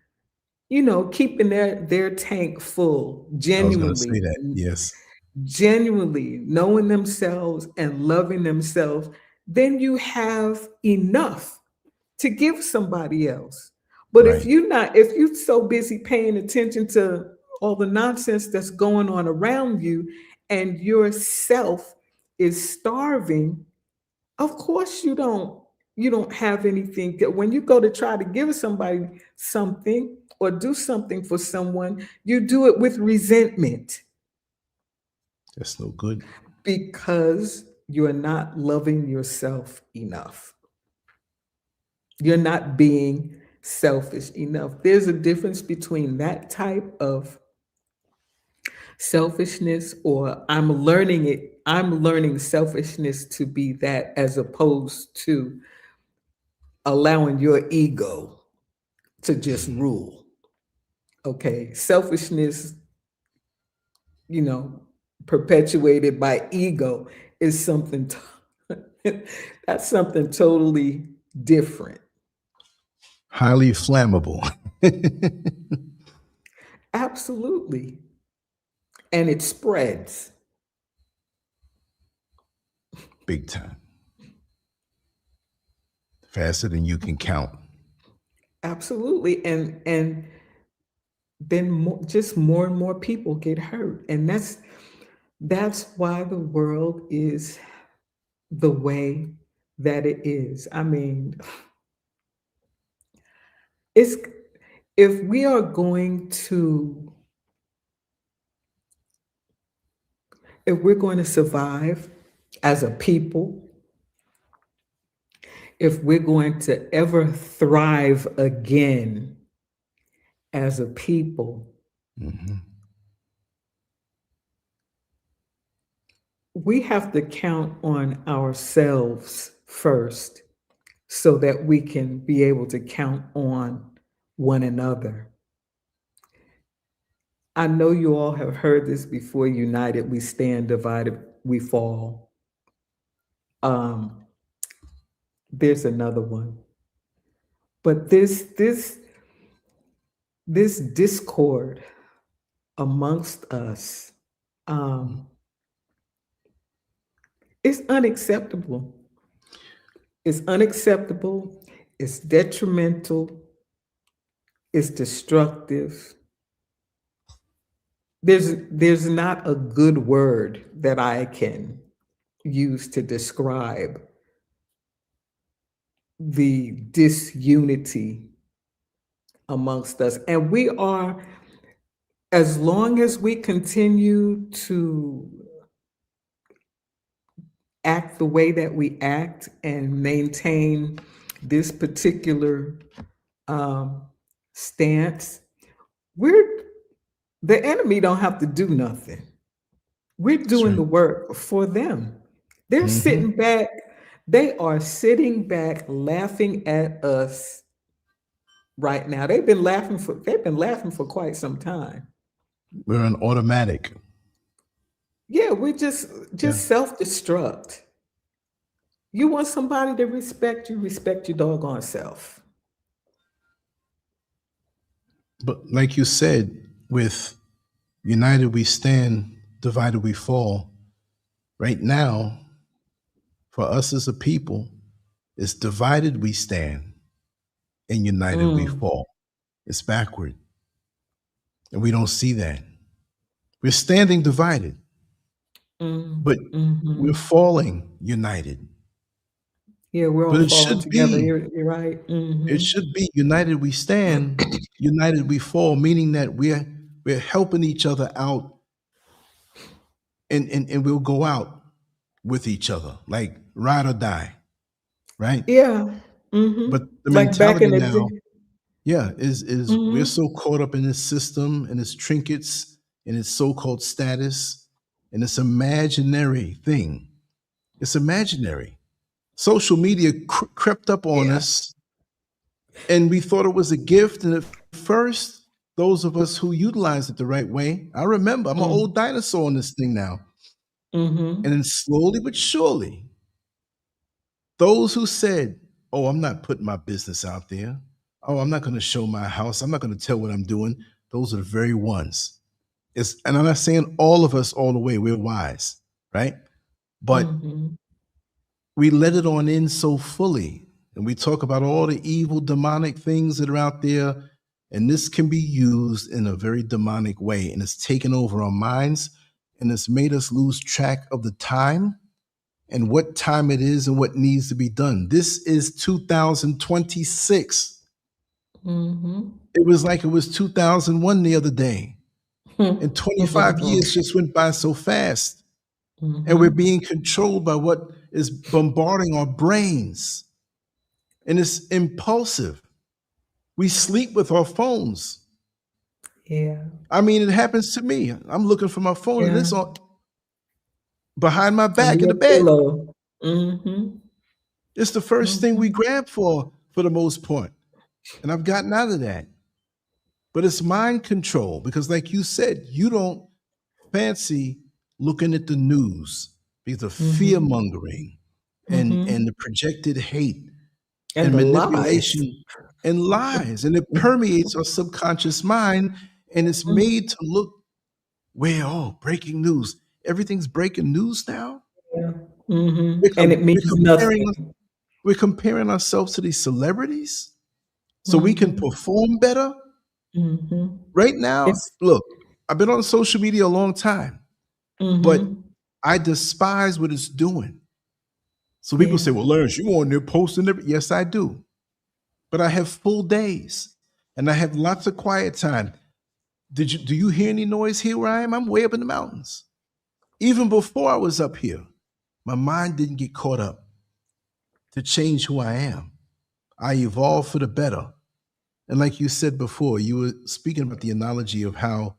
keeping their tank full, I was going to say that. Yes. genuinely knowing themselves and loving themselves. Then you have enough to give somebody else. But if Right. you not, if you're so busy paying attention to all the nonsense that's going on around you, and yourself is starving, of course you don't have anything. When you go to try to give somebody something or do something for someone, you do it with resentment, That's no good. because you're not loving yourself enough. You're not being selfish enough. There's a difference between that type of selfishness, or I'm learning it. I'm learning selfishness to be that, as opposed to allowing your ego to just Mhm. rule. Okay. Selfishness, you know, perpetuated by ego is something, that's something totally different. Highly flammable. Absolutely. And it spreads. Big time. Faster than you can count. Absolutely. And then just more and more people get hurt. And that's why the world is the way that it is. I mean, it's if we are going to if we're going to survive as a people, if we're going to ever thrive again as a people, Mhm. we have to count on ourselves first so that we can be able to count on one another. I know you all have heard this before: united we stand, divided we fall. Um, there's another one. But this discord amongst us, um, is unacceptable. It's unacceptable. It's detrimental. It's destructive. There's not a good word that I can use to describe the disunity amongst us. And we are, as long as we continue to act the way that we act and maintain this particular um, stance, we're the enemy don't have to do nothing. We're That's doing right. the work for them. They're Hmm. sitting back. They are sitting back laughing at us right now. They've been laughing for quite some time. We're on automatic. Yeah, we just Yeah. self-destruct. You want somebody to respect you, respect your doggone self. But like you said, with united we stand, divided we fall. Right now, for us as a people, it's divided we stand and united we Mm, fall. It's backward. And we don't see that. We're standing divided, but we're mhm. falling united. Yeah, we're all But falling together. You're right. it should be united we stand, united we fall, meaning that we're helping each other out, and we'll go out with each other, like ride or die, right? Yeah. But the Like back in mentality the now, day. yeah, is we're Mhm. so caught up in this system and its trinkets and its so-called status and this imaginary thing. It's imaginary. Social media crept up on Yeah. us, and we thought it was a gift. And at first, those of us who utilized it the right way, I remember, I'm an Mm. old dinosaur on this thing now. And Mhm. then slowly but surely, those who said, "Oh, I'm not putting my business out there. Oh, I'm not going to show my house. I'm not going to tell what I'm doing." Those are the very ones. And I'm not saying all of us all the way. We're wise, right? But Mhm. we let it on in so fully, and we talk about all the evil, demonic things that are out there. And this can be used in a very demonic way, and it's taken over our minds, and it's made us lose track of the time and what time it is and what needs to be done. This is 2026. Mhm. It was like it was 2001 the other day. And 25 years just went by so fast. And we're Mm-hmm. being controlled by what is bombarding our brains. And it's impulsive. We sleep with our phones. Yeah. I mean, it happens to me. I'm looking for my phone and Yeah. it's on behind my Under back in the your bed. pillow. Mm-hmm. It's the first thing we Mm-hmm. grab for the most part. And I've gotten out of that. But it's mind control because, like you said, you don't fancy looking at the news because of fear Mm-hmm. mongering Mm-hmm. and the projected hate And and the lies. manipulation and lies. And it permeates our subconscious mind and it's Mhm. made to look where, oh, breaking news. Everything's breaking news now. Yeah. Mhm. We're, And it we're means comparing nothing. we're comparing ourselves to these celebrities so we can Mhm. perform better. Mhm. Right now, It's look, I've been on social media a long time, but mhm. I despise what it's doing. So people Yeah. say, well, Lance, you on there posting every. Yes, I do. But I have full days and I have lots of quiet time. Do you hear any noise here where I am? I'm way up in the mountains. Even before I was up here, my mind didn't get caught up to change who I am. I evolved for the better. And like you said before, you were speaking about the analogy of how,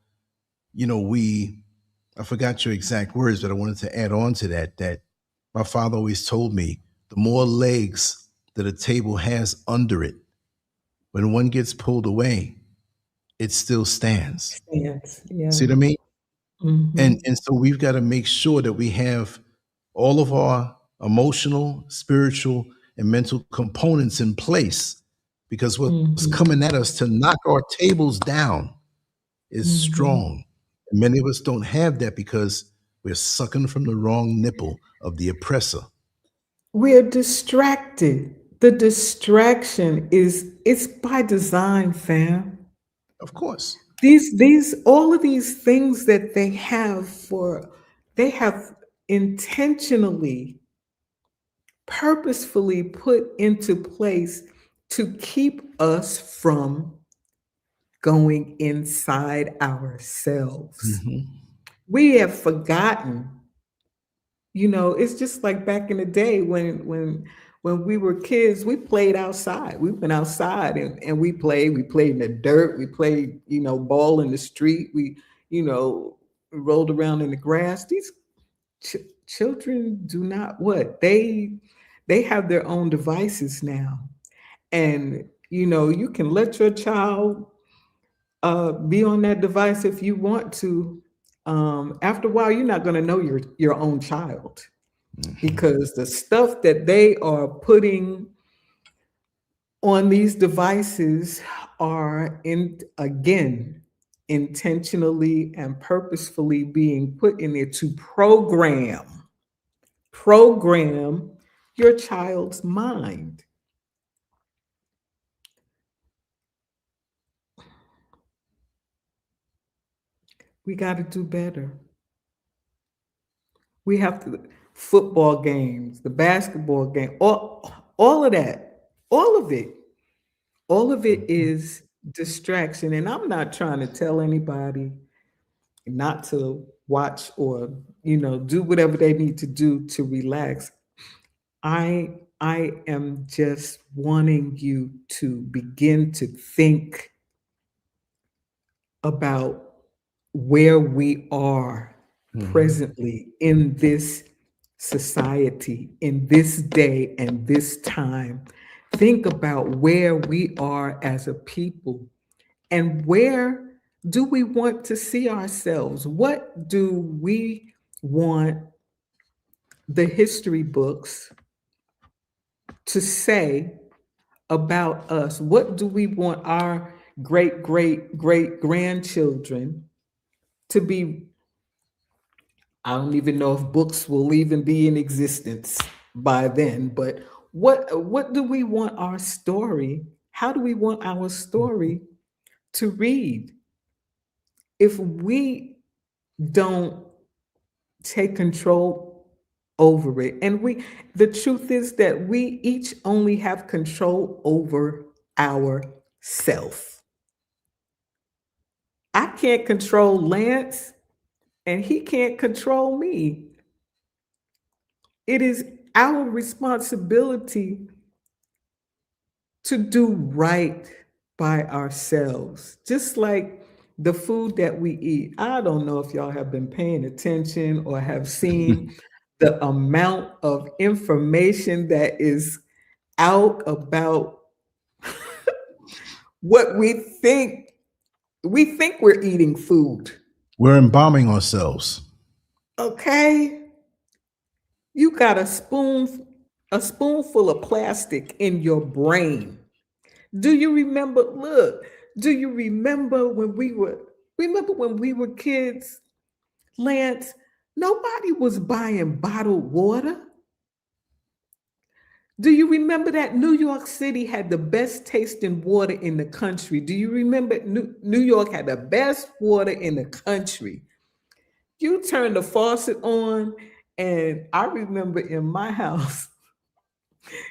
we I forgot your exact words, but I wanted to add on to that my father always told me the more legs that a table has under it, when one gets pulled away, it still stands. Stands. Yeah. See what I mean? Mhm. And so we've got to make sure that we have all of our emotional, spiritual, and mental components in place because what's Mhm. coming at us to knock our tables down is Mhm. strong. And many of us don't have that because we're sucking from the wrong nipple of the oppressor. We're distracted. The distraction is it's by design, fam. Of course. These all of these things that they have intentionally, purposefully put into place to keep us from going inside ourselves. Mhm. We have forgotten, it's just like back in the day when we were kids, we played outside. We went outside and we played in the dirt, we played, ball in the street, you know, rolled around in the grass. These children do not what? They have their own devices now. And you can let your child be on that device if you want to. After a while, you're not going to know your own child Mhm. because the stuff that they are putting on these devices are in again intentionally and purposefully being put in there to program your child's mind. We got to do better. We have to football games, the basketball game, all of that, all of it, all of it Mhm. is distraction. And I'm not trying to tell anybody not to watch or do whatever they need to do to relax. I am just wanting you to begin to think about where we are Mhm. presently in this society, in this day and this time. Think about where we are as a people and where do we want to see ourselves? What do we want the history books to say about us? What do we want our great, great, great grandchildren to be? I don't even know if books will even be in existence by then, but what do we want our story? How do we want our Mhm. story to read? If we don't take control over it, and the truth is that we each only have control over ourself. I can't control Lance, and he can't control me. It is our responsibility to do right by ourselves, just like the food that we eat. I don't know if y'all have been paying attention or have seen the amount of information that is out about what we think we're eating food. We're embalming ourselves. Okay, you got a spoonful of plastic in your brain. Do you remember? Look, do you remember when we were kids, Lance? Nobody was buying bottled water. Do you remember that New York City had the best tasting water in the country? Do you remember New York had the best water in the country? You turn the faucet on, and I remember in my house,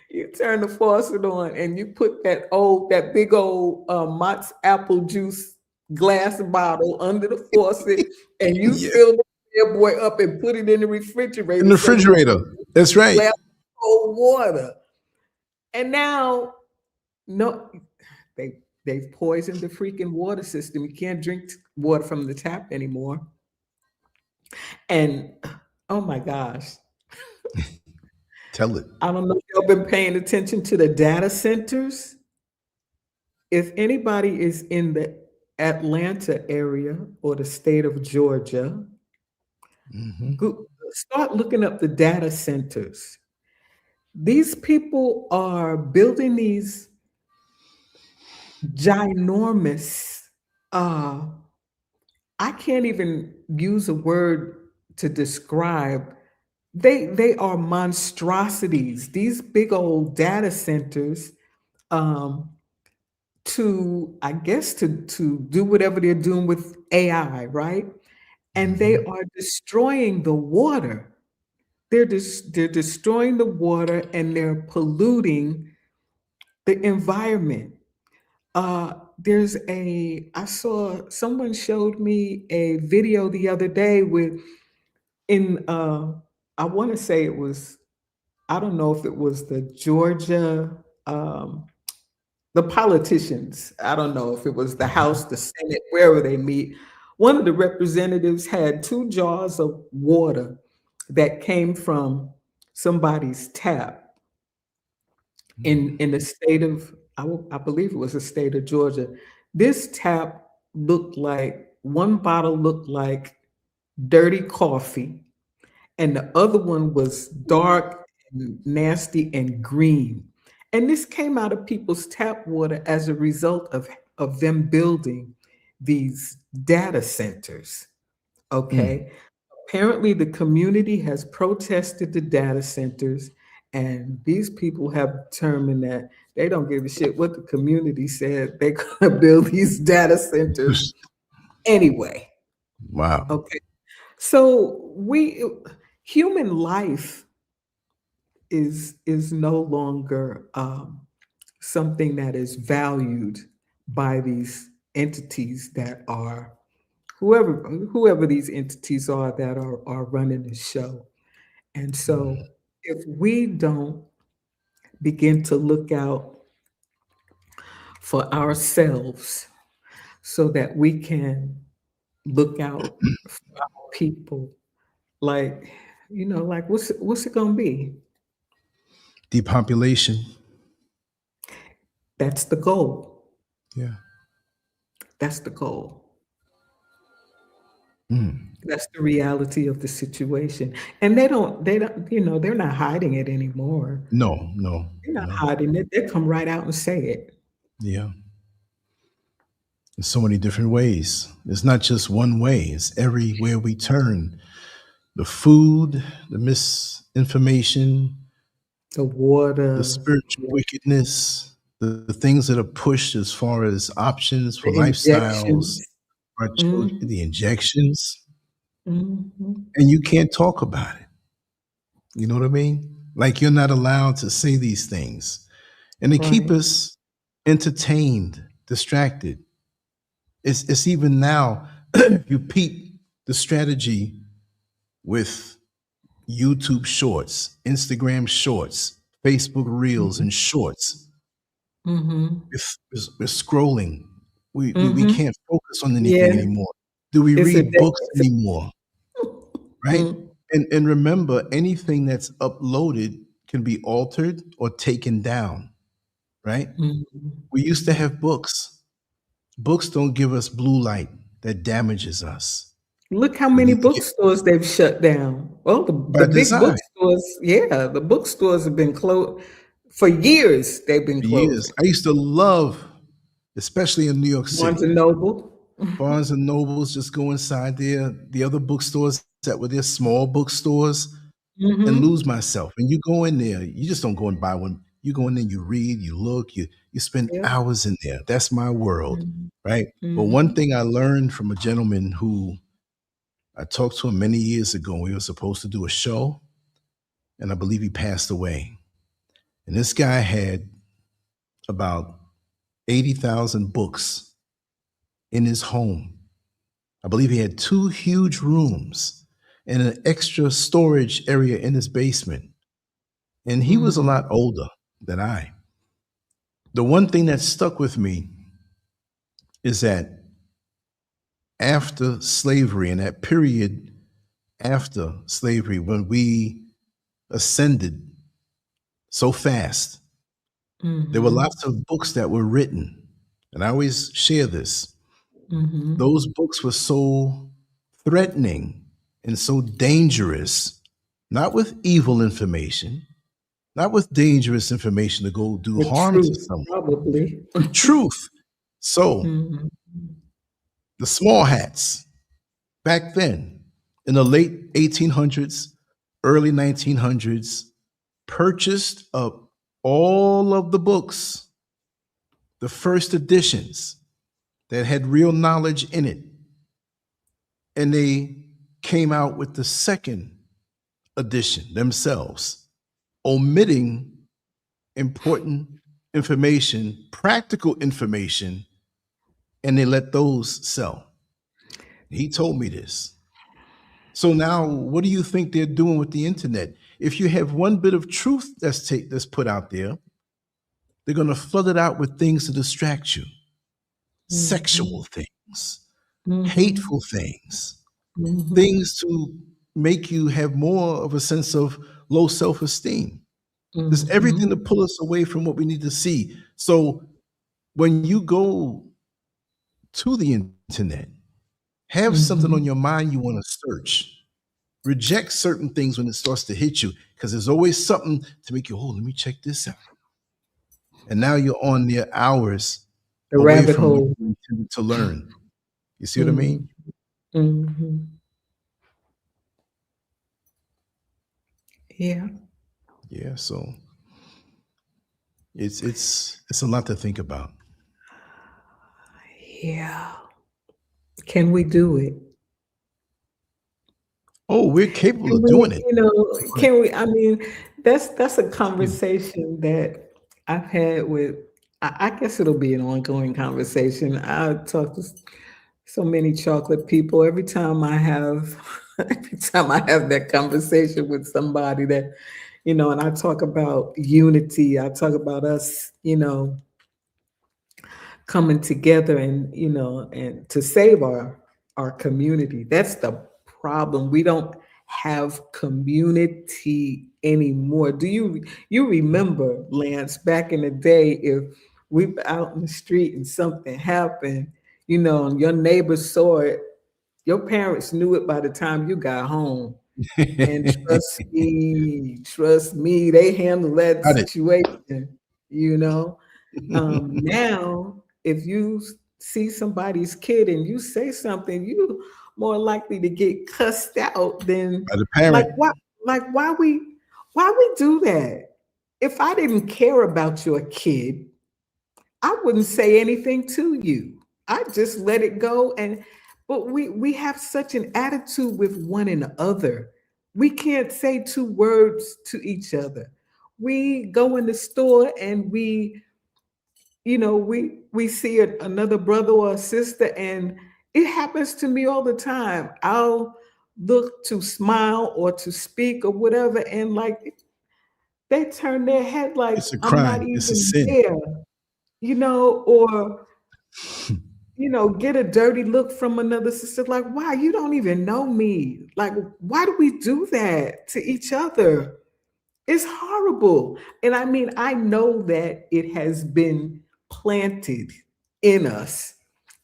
you turn the faucet on and you put that big old Mott's apple juice glass bottle under the faucet, and you Yeah. fill the bad boy up and put it in the In refrigerator the so you refrigerator. That's can right. glass of cold water. And now, no, they've poisoned the freaking water system. You can't drink water from the tap anymore. And oh my gosh, Tell it. I don't know if y'all been paying attention to the data centers. If anybody is in the Atlanta area or the state of Georgia, Hmm. start looking up the data centers. These people are building these ginormous, uh, I can't even use a word to describe. They are monstrosities. These big old data centers, um, to I guess to do whatever they're doing with AI, right? And they Hmm. are destroying the water. They're destroying the water and they're polluting the environment. There's a I saw someone showed me a video the other day with in I want to say it was, I don't know if it was the Georgia, um the politicians. I don't know if it was the House, the Senate, wherever they meet. One of the representatives had two jars of water that came from somebody's tap in the state of, I believe it was the state of Georgia. This tap looked like, one bottle looked like dirty coffee, and the other one was dark and nasty and green. And this came out of people's tap water as a result of them building these data centers. Mm. Okay. Apparently, the community has protested the data centers, and these people have determined that they don't give a shit what the community said. They're going to build these data centers anyway. Wow. Okay. So human life is no longer something that is valued by these entities that are, whoever these entities are that are running the show. And so if we don't begin to look out for ourselves so that we can look out for our people, like, like what's it gonna be? Depopulation. That's the goal. Yeah. That's the goal. Mm. That's the reality of the situation. And they don't, they're not hiding it anymore. No, no, They're not no. hiding it. They come right out and say it. Yeah. In so many different ways. It's not just one way, it's everywhere we turn. The food, the misinformation, The the water, spiritual wickedness, the things that are pushed as far as options for the lifestyles, injections. our children, Mhm, the injections, mhm. and you can't talk about it. You know what I mean? Like you're not allowed to say these things. And they keep Right. us entertained, distracted. It's even now, if you peep the strategy with YouTube Shorts, Instagram Shorts, Facebook Reels, Mhm. and Shorts. Mhm. We're scrolling. We Mhm. can't focus on Yeah, anything anymore. Do we it's a read day. books anymore? Right? Mm. And remember, anything that's uploaded can be altered or taken down. Right? Mhm. We used to have books. Books don't give us blue light that damages us. Look how We many need to get bookstores they've shut down. Well, the by big design bookstores, yeah, the bookstores have been closed for years. They've been for years. closing. I used to love, especially in New York Barnes City, and Noble. Barnes and Nobles, just go inside there, the other bookstores that were their small bookstores, and lose Mhm. myself. And you go in there, you just don't go and buy one. You go in there, you read, you look, you spend Yep. hours in there. That's my world, Mhm. right? But one Mhm. thing I learned from a gentleman who I talked to him many years ago, we were supposed to do a show, and I believe he passed away. And this guy had about 80,000 books in his home. I believe he had two huge rooms and an extra storage area in his basement. And he was a Mhm. lot older than I. The one thing that stuck with me is that after slavery and that period after slavery, when we ascended so fast, there were Mhm. lots of books that were written. And I always share this. Mhm. Those books were so threatening and so dangerous, not with evil information, not with dangerous information to go do The harm to truth, someone, probably. but truth. So Mhm. the small hats back then in the late 1800s, early 1900s, purchased up all of the books, the first editions that had real knowledge in it, and they came out with the second edition themselves, omitting important information, practical information, and they let those sell. He told me this. So now, what do you think they're doing with the internet? If you have one bit of truth that's put out there, they're going to flood it out with things to distract you, Mhm. sexual things, Mhm. hateful things, Mhm. things to make you have more of a sense of low self-esteem. There's everything to Mhm. pull us away from what we need to see. So when you go to the internet, have something on Mhm. your mind you want to search. Reject certain things when it starts to hit you, because there's always something to make you, oh, let me check this out. And now you're on there hours The away rabbit from what hole. you intended to learn. You see what I Mhm. mean? Mhm. Yeah. Yeah. So it's a lot to think about. Yeah. Can we do it? Oh, we're capable Can of we, doing it. But can we, I mean, that's a yeah. conversation that I've had with, I guess it'll be an ongoing conversation. I talk to so many chocolate people every time I have, every time I have that conversation with somebody that, and I talk about unity, I talk about us, coming together and and to save our community. That's the problem. We don't have community anymore. You remember, Lance, back in the day, if we were out in the street and something happened, and your neighbors saw it, your parents knew it by the time you got home. And trust me, they handle that Got it. situation, you know. Now, if you see somebody's kid and you say something, you more likely to get cussed out than By the like parent. why like why we do that? If I didn't care about your kid, I wouldn't say anything to you. I just let it go. And but we have such an attitude with one another. We can't say two words to each other. We go in the store and we see another brother or a sister, and it happens to me all the time. I'll look to smile or to speak or whatever, and like they turn their head like It's a I'm not crime. It's a even sin. there, or get a dirty look from another sister, like, wow, you don't even know me. Like, why do we do that to each other? It's horrible. And I mean, I know that it has been planted in us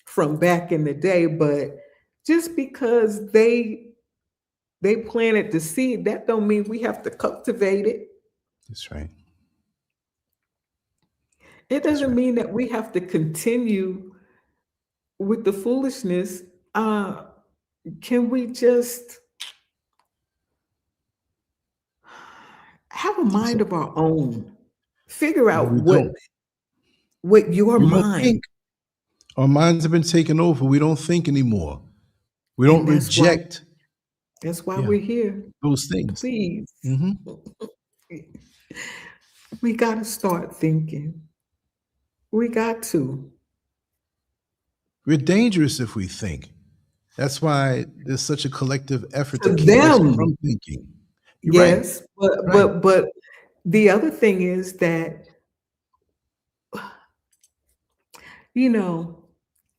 from back in the day, but just because they planted the seed, that don't mean we have to cultivate it. That's right. It That's doesn't right. mean that we have to continue with the foolishness. Can we just have a mind So, of our own? Figure no, out we don't. what your We don't mind, think. Our minds have been taken over. We don't think anymore. We don't and reject, that's why yeah, we're here. those things. Please, Hmm. we got to start thinking. We got to. We're dangerous if we think. That's why there's such a collective effort to To keep us them, from thinking. You're right. yes, but Right. the other thing is that you know,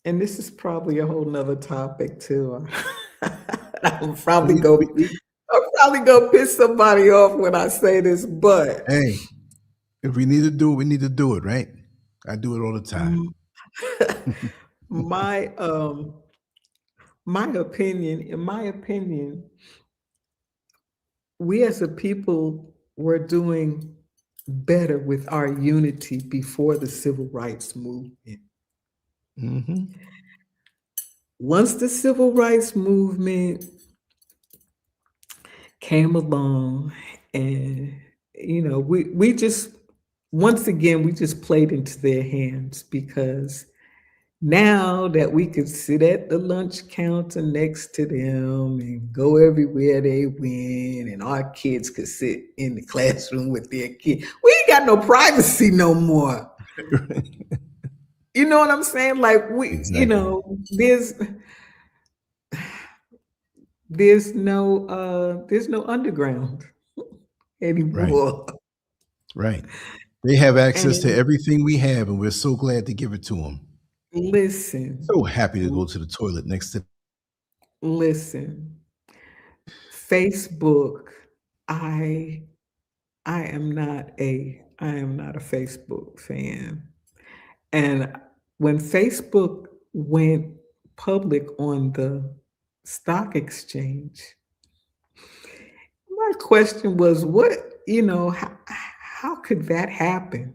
and this is probably a whole nother topic too. I'm probably We, we, go we, I'm probably gonna piss somebody off when I say this, but hey, if we need to do it, we need to do it, right? I do it all the time. mm, my in my opinion, we as a people were doing better with our unity before the civil rights movement. Hmm. Once the civil rights movement came along, and we just once again we just played into their hands, because now that we could sit at the lunch counter next to them and go everywhere they went, and our kids could sit in the classroom with their kids, we ain't got no privacy no more. You know what I'm saying? Like, Exactly. there's no underground Right. anymore. Right. They have access to And everything we have, and we're so glad to give it to them. listen, So happy to go to the toilet next to. listen, Facebook, I I am not a Facebook fan. And when Facebook went public on the stock exchange, my question was, how could that happen?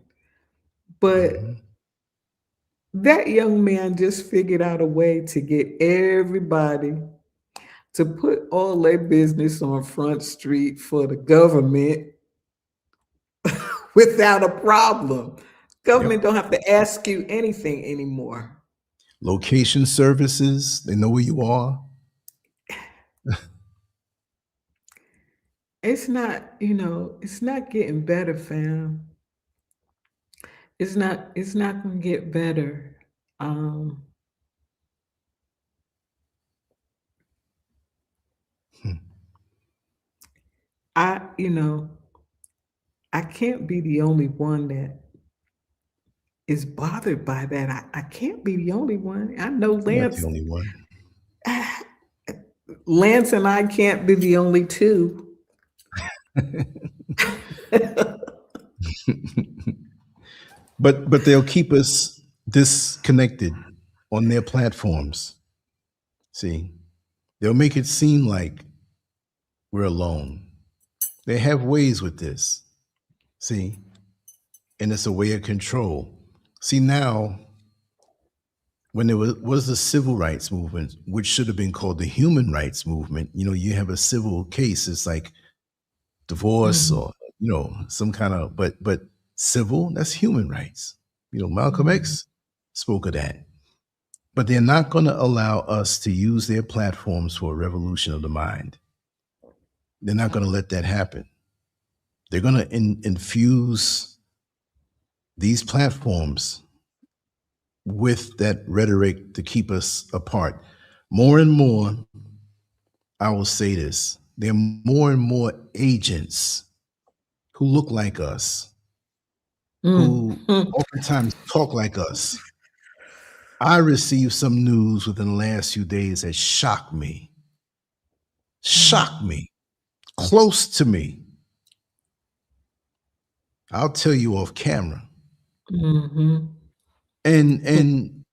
But Mhm. that young man just figured out a way to get everybody to put all their business on Front Street for the government without a problem. Yep. Government don't have to ask you anything anymore. Location services, they know where you are. It's not getting better, fam. It's not gonna get better. Um, Hmm. I, you know, I can't be the only one that is bothered by that. I can't be the only one. I know You're not the only one. Lance and I can't be the only two. But they'll keep us disconnected on their platforms. See, they'll make it seem like we're alone. They have ways with this. See, and it's a way of control. See, now when there was the civil rights movement, which should have been called the human rights movement, you have a civil case. It's like divorce Mhm, or some kind of, but civil, that's human rights. Malcolm mhm. X spoke of that. But they're not going to allow us to use their platforms for a revolution of the mind. They're not going to let that happen. They're going to infuse these platforms with that rhetoric to keep us apart. More and more, I will say this. There are more and more agents who look like us, Mm, who mm, oftentimes talk like us. I received some news within the last few days that shocked me, close to me. I'll tell you off camera. mhm, And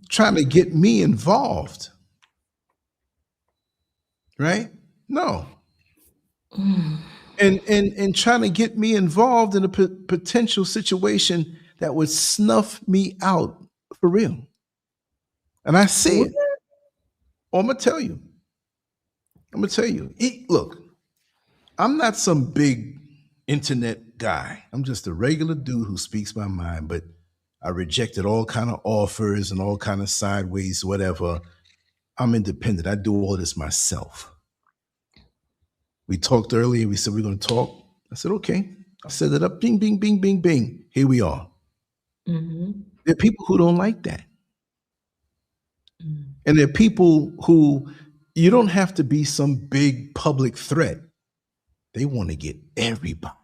trying to get me involved, right? No. mm. And trying to get me involved in a potential situation that would snuff me out for real. And I see What? it. Oh, I'm gonna tell you. I'm gonna tell you. Look, I'm not some big internet guy. I'm just a regular dude who speaks my mind, but I rejected all kind of offers and all kind of sideways, whatever. I'm independent. I do all this myself. We talked earlier. We said we're going to talk. I said, okay. I set it up. Bing, bing, bing, bing, bing. Here we are. Mhm, There are people who don't like that. mm. And there are people who you don't have to be some big public threat. They want to get everybody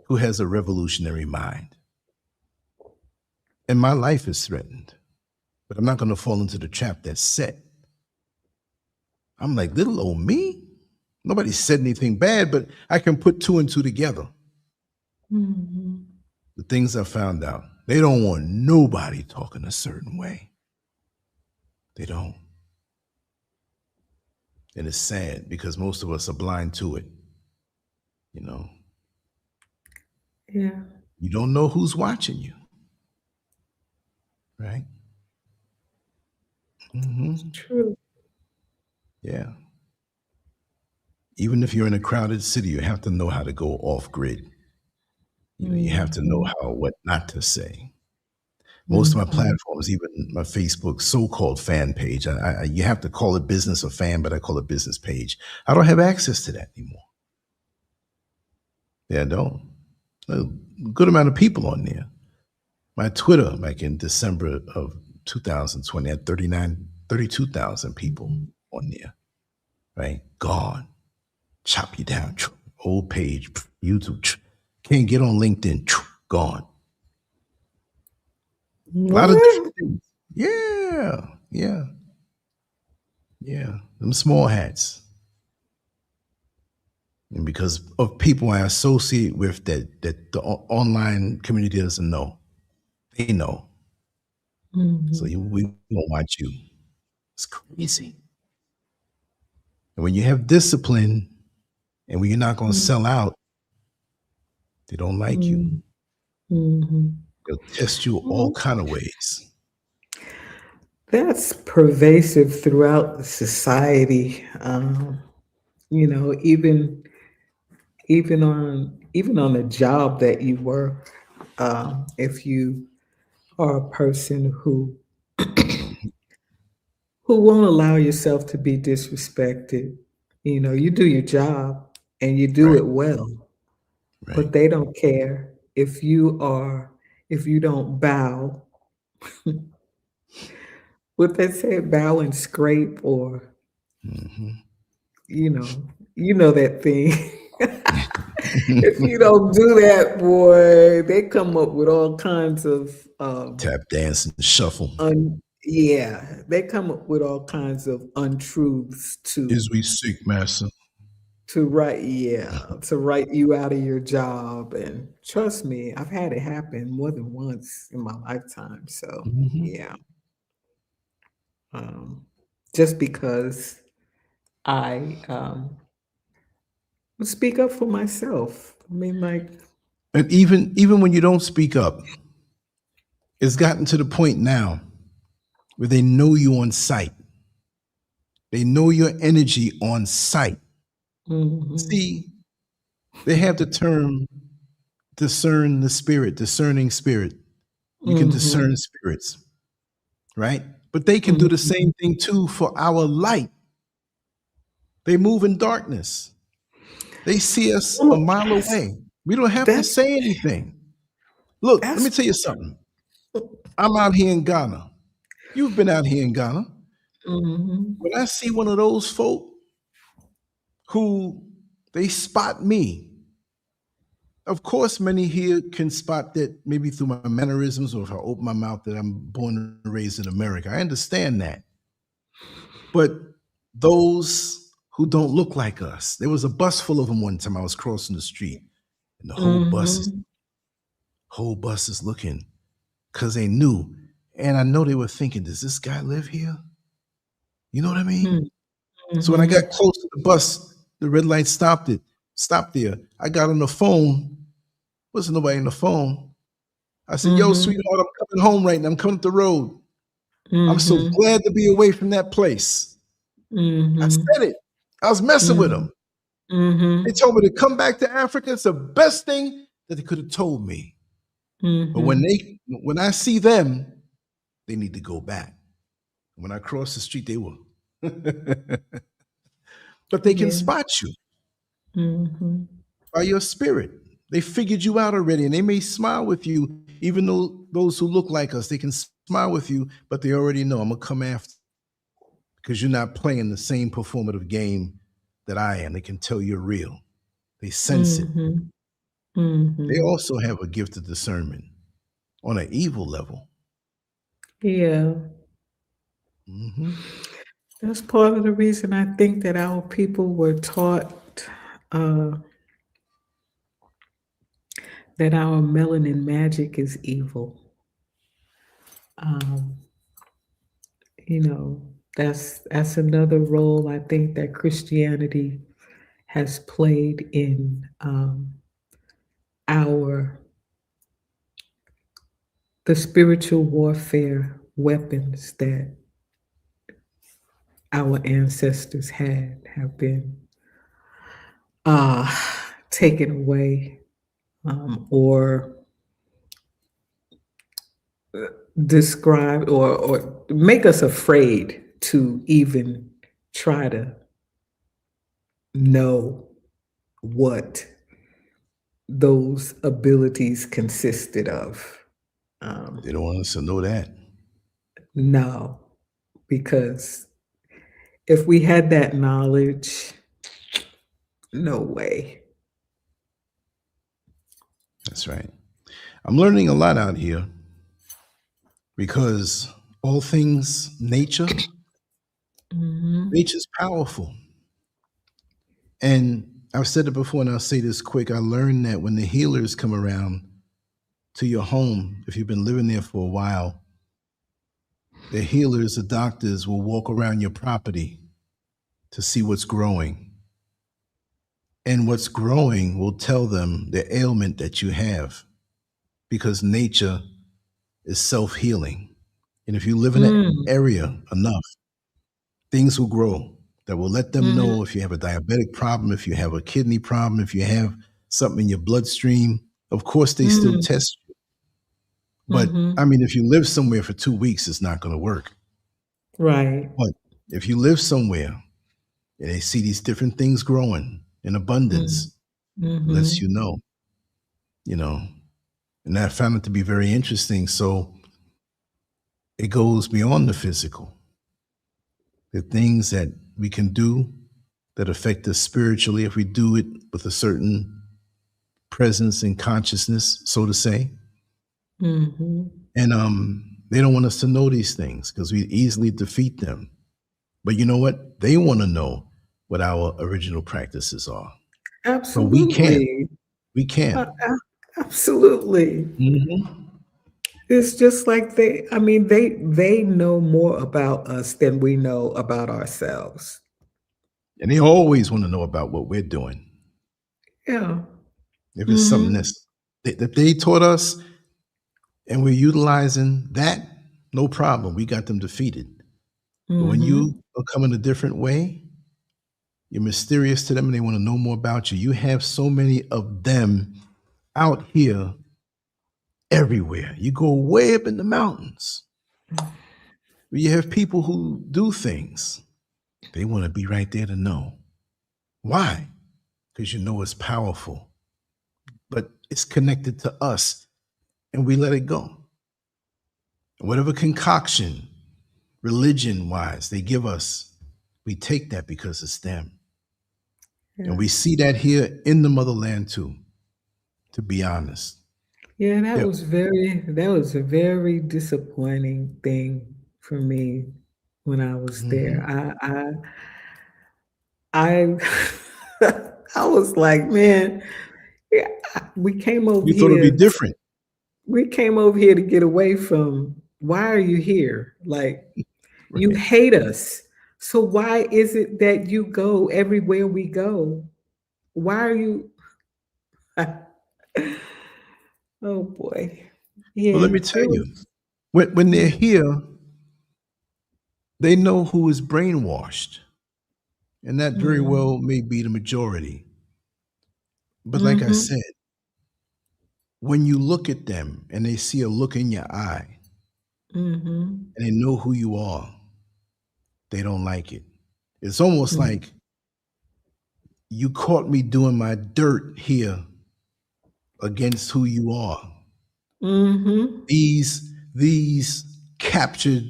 who has a revolutionary mind. And my life is threatened, but I'm not going to fall into the trap that's set. I'm like, little old me? Nobody said anything bad, but I can put two and two together. Mhm. The things I found out. They don't want nobody talking a certain way. They don't. And it's sad because most of us are blind to it. You know, Yeah, you don't know who's watching you, right? it's Hmm. true. Yeah. Even if you're in a crowded city, you have to know how to go off grid. You have to know Mhm, what not to say. Most of my mhm, platforms, even my Facebook so-called fan page, you have to call it business or fan, but I call it business page. I don't have access to that anymore. Yeah, I don't. A good amount of people on there. My Twitter, like in December of 2020, had 32,000 people mhm. on there, right? Gone. Chop you down. Old page, YouTube. Can't get on LinkedIn. Gone. A lot of What? different things. Yeah, yeah, yeah. Them small hats. And because of people I associate with that the online community doesn't know. They know. So Mhm, we don't watch you. It's crazy. And when you have discipline and when you're not going to mm, sell out, they don't like you. mm, mhm. They'll test you all Well, kind of ways. that's pervasive throughout the society. Even even on a job that you work, if you are a person who won't allow yourself to be disrespected, you do your job and you do Right, it well, right. but they don't care if you don't bow. What they say, bow and scrape, or Hmm. you know, that thing. If you don't do that, boy, they come up with all kinds of Tap dance and shuffle. yeah, they come up with all kinds of untruths Is we seek, master. to write you out of your job. And trust me, I've had it happen more than once in my lifetime. So Hmm. yeah, um, just because I speak up for myself. I mean, like, And even when you don't speak up, it's gotten to the point now where they know you on sight. They know your energy on sight. mhm, See, they have the term discern the spirit, discerning spirit. You can discern mhm, spirits, right? But they can do the mhm. same thing too for our light. They move in darkness. They see us a Well, mile away. We don't have to that's say anything. Look, let me that's tell you something. I'm out here in Ghana. You've been out here in Ghana. Mhm. When I see one of those folk who they spot me, of course, many here can spot that maybe through my mannerisms or if I open my mouth that I'm born and raised in America. I understand that. But those who don't look like us, there was a bus full of them one time I was crossing the street, and the Mhm. whole bus is looking because they knew. And I know they were thinking, does this guy live here? You know what I mean? Mhm. So when I got Mhm. close to the bus, the red light stopped there. I got on the phone, wasn't nobody on the phone. I said, yo, Mhm. sweetheart, I'm coming home right now. I'm coming up the road. I'm so Mhm. glad to be away from that place. I Mhm. said it. I was messing with Mhm. them. They Mhm. told me to come back to Africa. It's the best thing that they could have told me. But Mhm. when I see them, they need to go back. When I cross the street, they will. But they can Yeah. spot you Mhm. by your spirit. They figured you out already, and they may smile with you, even though those who look like us, they can smile with you, but they already know I'm gonna come after because you're not playing the same performative game that I am. They can tell you're real. They sense it. Mhm. They Mhm. also have a gift of discernment on an evil level. Yeah. Hmm. That's part of the reason I think that our people were taught uh, that our melanin magic is evil. Um, you know, that's another role I think that Christianity has played in our the spiritual warfare weapons that our ancestors had have been uh, taken away or describe or make us afraid to even try to know what those abilities consisted of. Um, They don't want us to know that. no, because if we had that knowledge, no way. That's right. I'm learning a lot out here because all things Hmm. nature's powerful. And I've said it before and I'll say this quick. I learned that when the healers come around to your home, if you've been living there for a while, the healers, the doctors will walk around your property to see what's growing. And what's growing will tell them the ailment that you have because nature is self healing. And if you live in an Mm, area enough, things will grow that will let them mhm, know if you have a diabetic problem, if you have a kidney problem, if you have something in your bloodstream. Of course, they still mm, test you. But I mhm. mean, if you live somewhere for 2 weeks, it's not going to work. Right. But if you live somewhere and they see these different things growing in Mm, abundance, it lets mhm, you know, and I found it to be very interesting. So it goes beyond the physical. The things that we can do that affect us spiritually if we do it with a certain presence and consciousness, so to say. mhm. And they don't want us to know these things because we easily defeat them. But you know what? They want to know what our original practices are. But we can't. Absolutely. We Uh, can't. uh, absolutely. Hmm. It's just like I mean, they know more about us than we know about ourselves. And they always want to know about what we're doing. Yeah. If it's something Mhm. that they taught us and we're utilizing that, no problem. We got them defeated. But when you Mhm. are coming a different way, you're mysterious to them and they want to know more about you. You have so many of them out here everywhere. You go way up in the mountains where you have people who do things. They want to be right there to know. Why? Because you know it's powerful, but it's connected to us and we let it go. Whatever concoction religion wise, they give us, we take that because it's them. And Yeah. we see that here in the motherland too, to be honest. Yeah, Yeah. that was a very disappointing thing for me when I was there. Hmm. I I was like, man, yeah, we came over You thought it'd be here. different. We came over here to get away from. Why are you here? Like, you Right. hate us. So why is it that you go everywhere we go? Why are you? Oh boy, But let yeah, me tell it was. you, when they're here, they know who is brainwashed. And that very Mm, well may be the majority. But like I mm-hmm, said, when you look at them and they see a look in your eye mm-hmm, and they know who you are, they don't like it. It's almost mm, like you caught me doing my dirt here against who you are. mm-hmm, These captured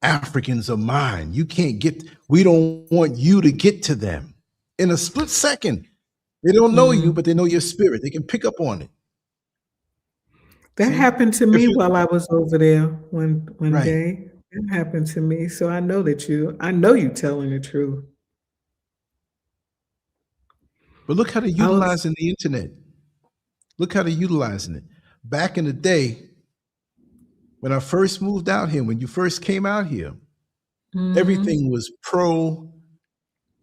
Africans are mine. You can't get, we don't want you to get to them. In a split second, they don't know you, mm. but they know your spirit. They can pick up on it. That See? happened to If me you while I was over there one right. day. It happened to me, so I know you telling the truth. But look how they're I was. utilizing the internet. Look how they're utilizing it. Back in the day, when I first moved out here, when you first came out here, everything Mhm, was pro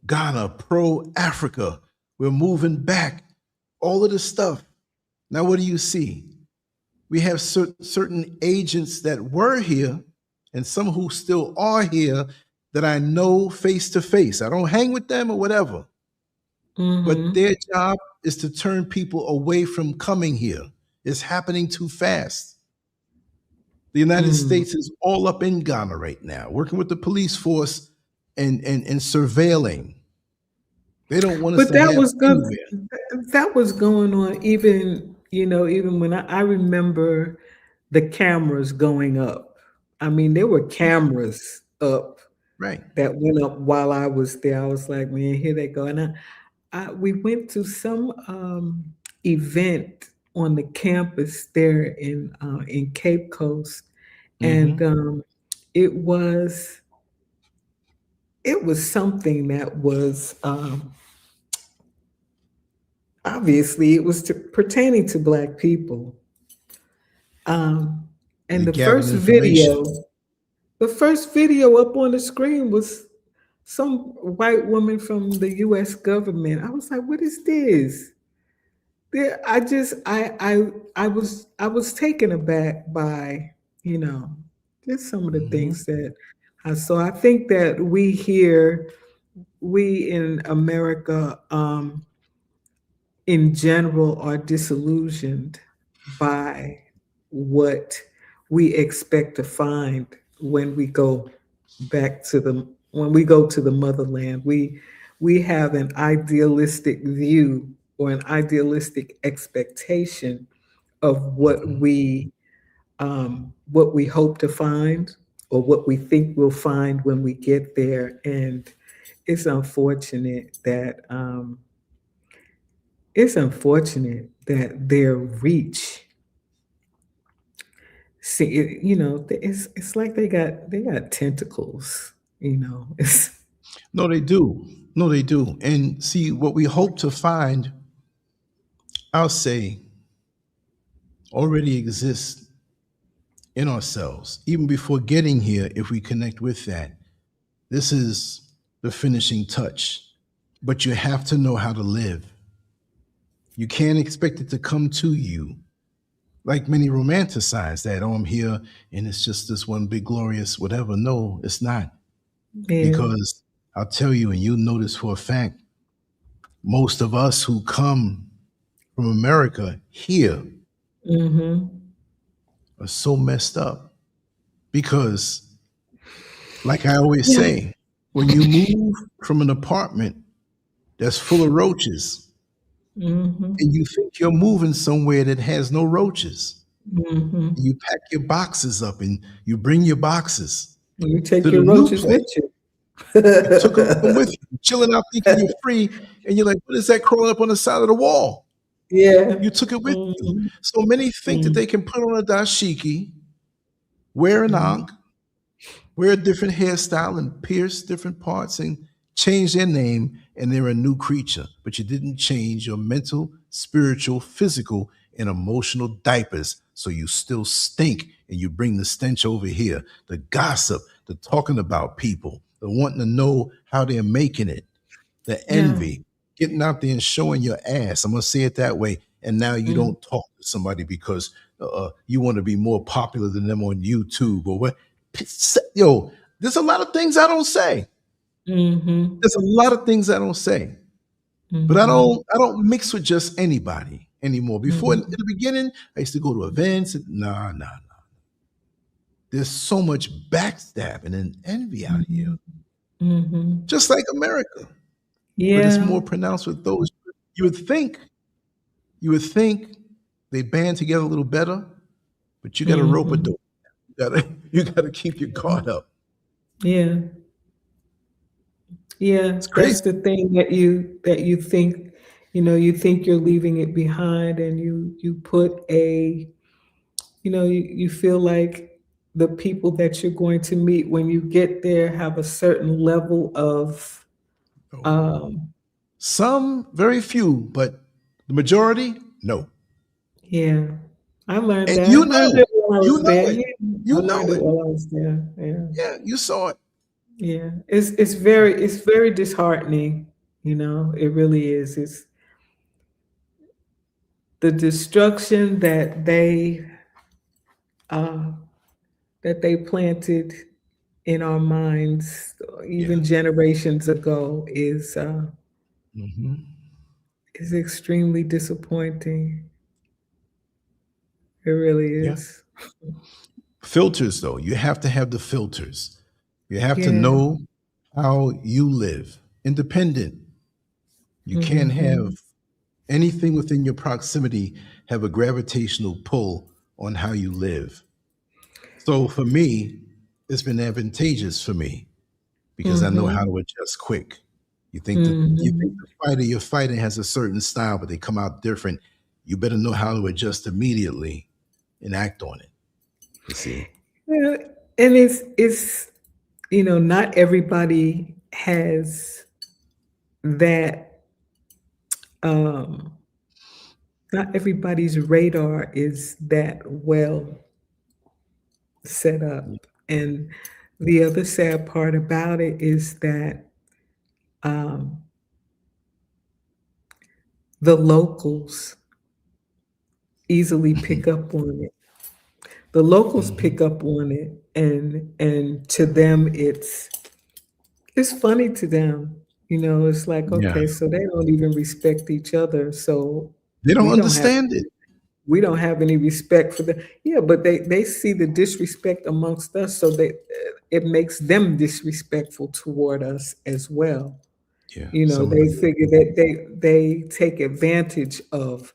Ghana, pro Africa. We're moving back. All of this stuff. Now, what do you see? We have certain agents that were here and some who still are here that I know face to face. I don't hang with them or whatever, but mhm, their job is to turn people away from coming here. It's happening too fast. The United mm. States is all up in Ghana right now, working with the police force and surveilling. They don't want us But to have anywhere. that was going on even, even when I remember the cameras going up. I mean, there were cameras up Right. that went up while I was there. I was like, "Man, here they go." And we went to some, event on the campus there in Cape Coast, and, Hmm. it was it was something that was, obviously, it was pertaining to Black people. Um, and They gathered information. the first video up on the screen was some white woman from the U.S. government. I was like, "What is this?" There, I just, I was taken aback by, you know, just some of the Hmm. things that I saw. I think that we in America, in general, are disillusioned by what we expect to find when we go when we go to the motherland. We have an idealistic view or an idealistic expectation of Hmm. what we hope to find or what we think we'll find when we get there. And it's unfortunate that their reach. See, it's like they got tentacles. It's. No, they do. No, they do. And see, what we hope to find, I'll say, already exists in ourselves, even before getting here, if we connect with that. This is the finishing touch. But you have to know how to live. You can't expect it to come to you like many romanticize that, oh, I'm here and it's just this one big glorious whatever. No, it's not. Yeah. Because I'll tell you, and you know this for a fact, most of us who come from America here Mm-hmm. are so messed up because, like I always Yeah. say, when you move from an apartment that's full of roaches and Mm-hmm. you think you're moving somewhere that has no roaches, Mm-hmm. you pack your boxes up and you bring your boxes. You to take the your new roaches place. with you. You took them with you, chilling out thinking you're free, and you're like, what is that crawling up on the side of the wall? Yeah. You took it with you. Mhm. So many think that Mm, they can put on a dashiki, wear an mm, ankh, wear a different hairstyle, and pierce different parts and change their name, and they're a new creature. But you didn't change your mental, spiritual, physical, and emotional diapers. So you still stink, and you bring the stench over here. The gossip, the talking about people, the wanting to know how they're making it, the yeah. envy, getting out there and showing your ass. I'm gonna say it that way. And now you Mm, don't talk to somebody because you want to be more popular than them on YouTube or what. Yo, there's a lot of things I don't say. mhm, There's a lot of things I don't say. But I mhm, don't I don't mix with just anybody anymore. Before in mhm, the beginning, I used to go to events. Nah, nah, nah. There's so much backstabbing and envy out here. mhm, mhm. Just like America. But it's Yeah. more pronounced with those. You would think You would think they band together a little better, but you got to rope a Mhm, dope. You got to keep your guard mhm. up. Yeah. Yeah, It's that's crazy. the thing that you think, you think you're leaving it behind, and you put a, you feel like the people that you're going to meet when you get there have a certain level of, No. um, Some, very few, but the majority, no. yeah. I learned And that. you I learned know it it. while I You was know there. it. Yeah, I You learned know it it. while I was there. Yeah. Yeah, you saw it. Yeah. It's very disheartening, it really is. It's the destruction uh that they planted in our minds Yeah. even generations ago Hmm. is extremely disappointing. It really Yeah. is. Filters, though. You have to have the filters. You have to Yeah. know how you live. Independent. You can't have Mhm. anything within your proximity have a gravitational pull on how you live. So for me, it's been advantageous for me because I know how Mhm. to adjust quick. You think Mhm. the fighter you're fighting has a certain style, but they come out different. You better know how to adjust immediately and act on it. You see? Yeah, and it's not everybody has that um not everybody's radar is that well set up. And the other sad part about it is that um, the locals easily pick Mhm. up on it. The locals Mhm. pick up on it, and to them, it's funny to them. It's like, Yeah, okay, so they don't even respect each other, so they don't we don't have understand it. we don't have any respect for them. Yeah, but they see the disrespect amongst us, so it makes them disrespectful toward us as well. Yeah, some of They them. figure that they take advantage of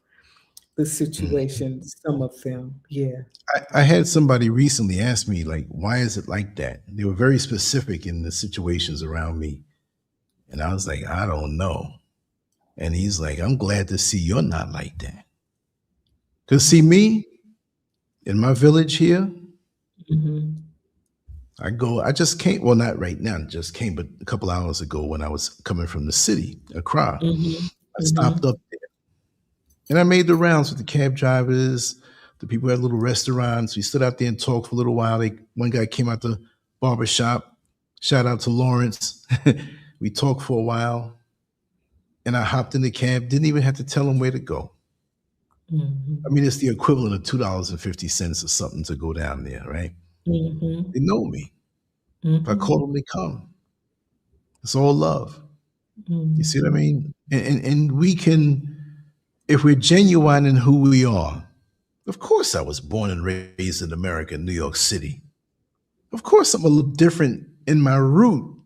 the Mhm. situation. Some of them, yeah. I had somebody recently ask me, like, why is it like that? They were very specific in the situations around me. And I was like, I don't know. And he's like, I'm glad to see you're not like that. Because see me in my village here, Mhm. I just came, well, not right now, just came, but a couple hours ago when I was coming from the city, Accra, Mhm. I stopped Mhm. up there and I made the rounds with the cab drivers, the people at little restaurants. We stood out there and talked for a little while. One guy came out the barber shop. Shout out to Lawrence. We talked for a while and I hopped in the cab, didn't even have to tell him where to go. I Mhm. mean, it's the equivalent of $2.50 or something to go down there, right? Mhm. They know me. If I call Mhm. them, they come. It's all love. You see what I Mhm. mean? And we can, if we're genuine in who we are, of course I was born and raised in America, New York City. Of course I'm a little different in my root,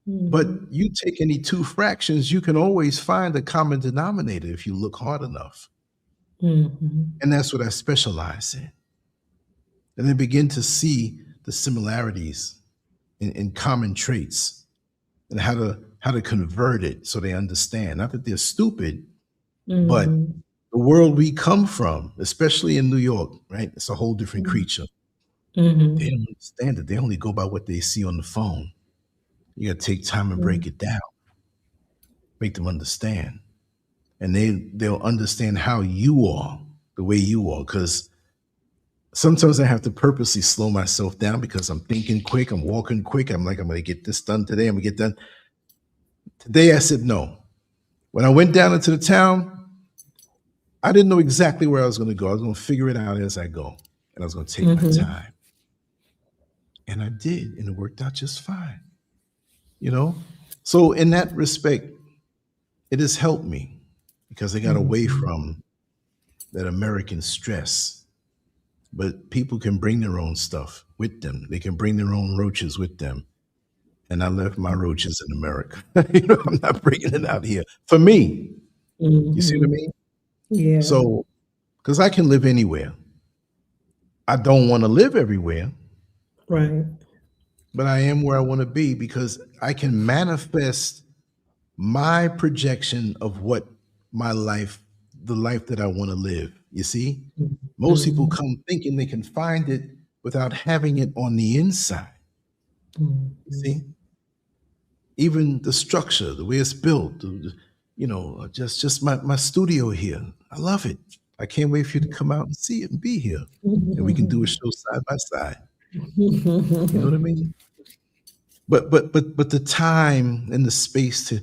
but Mhm. you take any two fractions, you can always find a common denominator if you look hard enough. Mhm. And that's what I specialize in. And then begin to see the similarities in common traits and how to convert it so they understand. Not that they're stupid, but Mm-hmm. the world we come from, especially in New York, right? It's a whole different creature. They Mm-hmm. don't understand it. They only go by what they see on the phone. You got to take time and break it down, make them understand, and they'll understand how you are, the way you are. Because sometimes I have to purposely slow myself down because I'm thinking quick, I'm walking quick. I'm like, I'm going to get this done today. I'm going to get done. Today I said no. When I went down into the town, I didn't know exactly where I was going to go. I was going to figure it out as I go, and I was going to take my Mm-hmm. time. And I did, and it worked out just fine, you know? So, in that respect, it has helped me because I got away Mm-hmm. from that American stress. But people can bring their own stuff with them, they can bring their own roaches with them. And I left my roaches in America. I'm not bringing it out here for me. You see what I Mm-hmm. mean? Yeah. So, because I can live anywhere, I don't want to live everywhere, Right. but I am where I want to be because I can manifest my projection of what my life, the life that I want to live. You see, most people Mm-hmm. come thinking they can find it without having it on the inside. You Mm-hmm. see, even the structure, the way it's built, just my studio here. I love it. I can't wait for you to come out and see it and be here, and we can do a show side by side. You know what I mean? But the time and the space to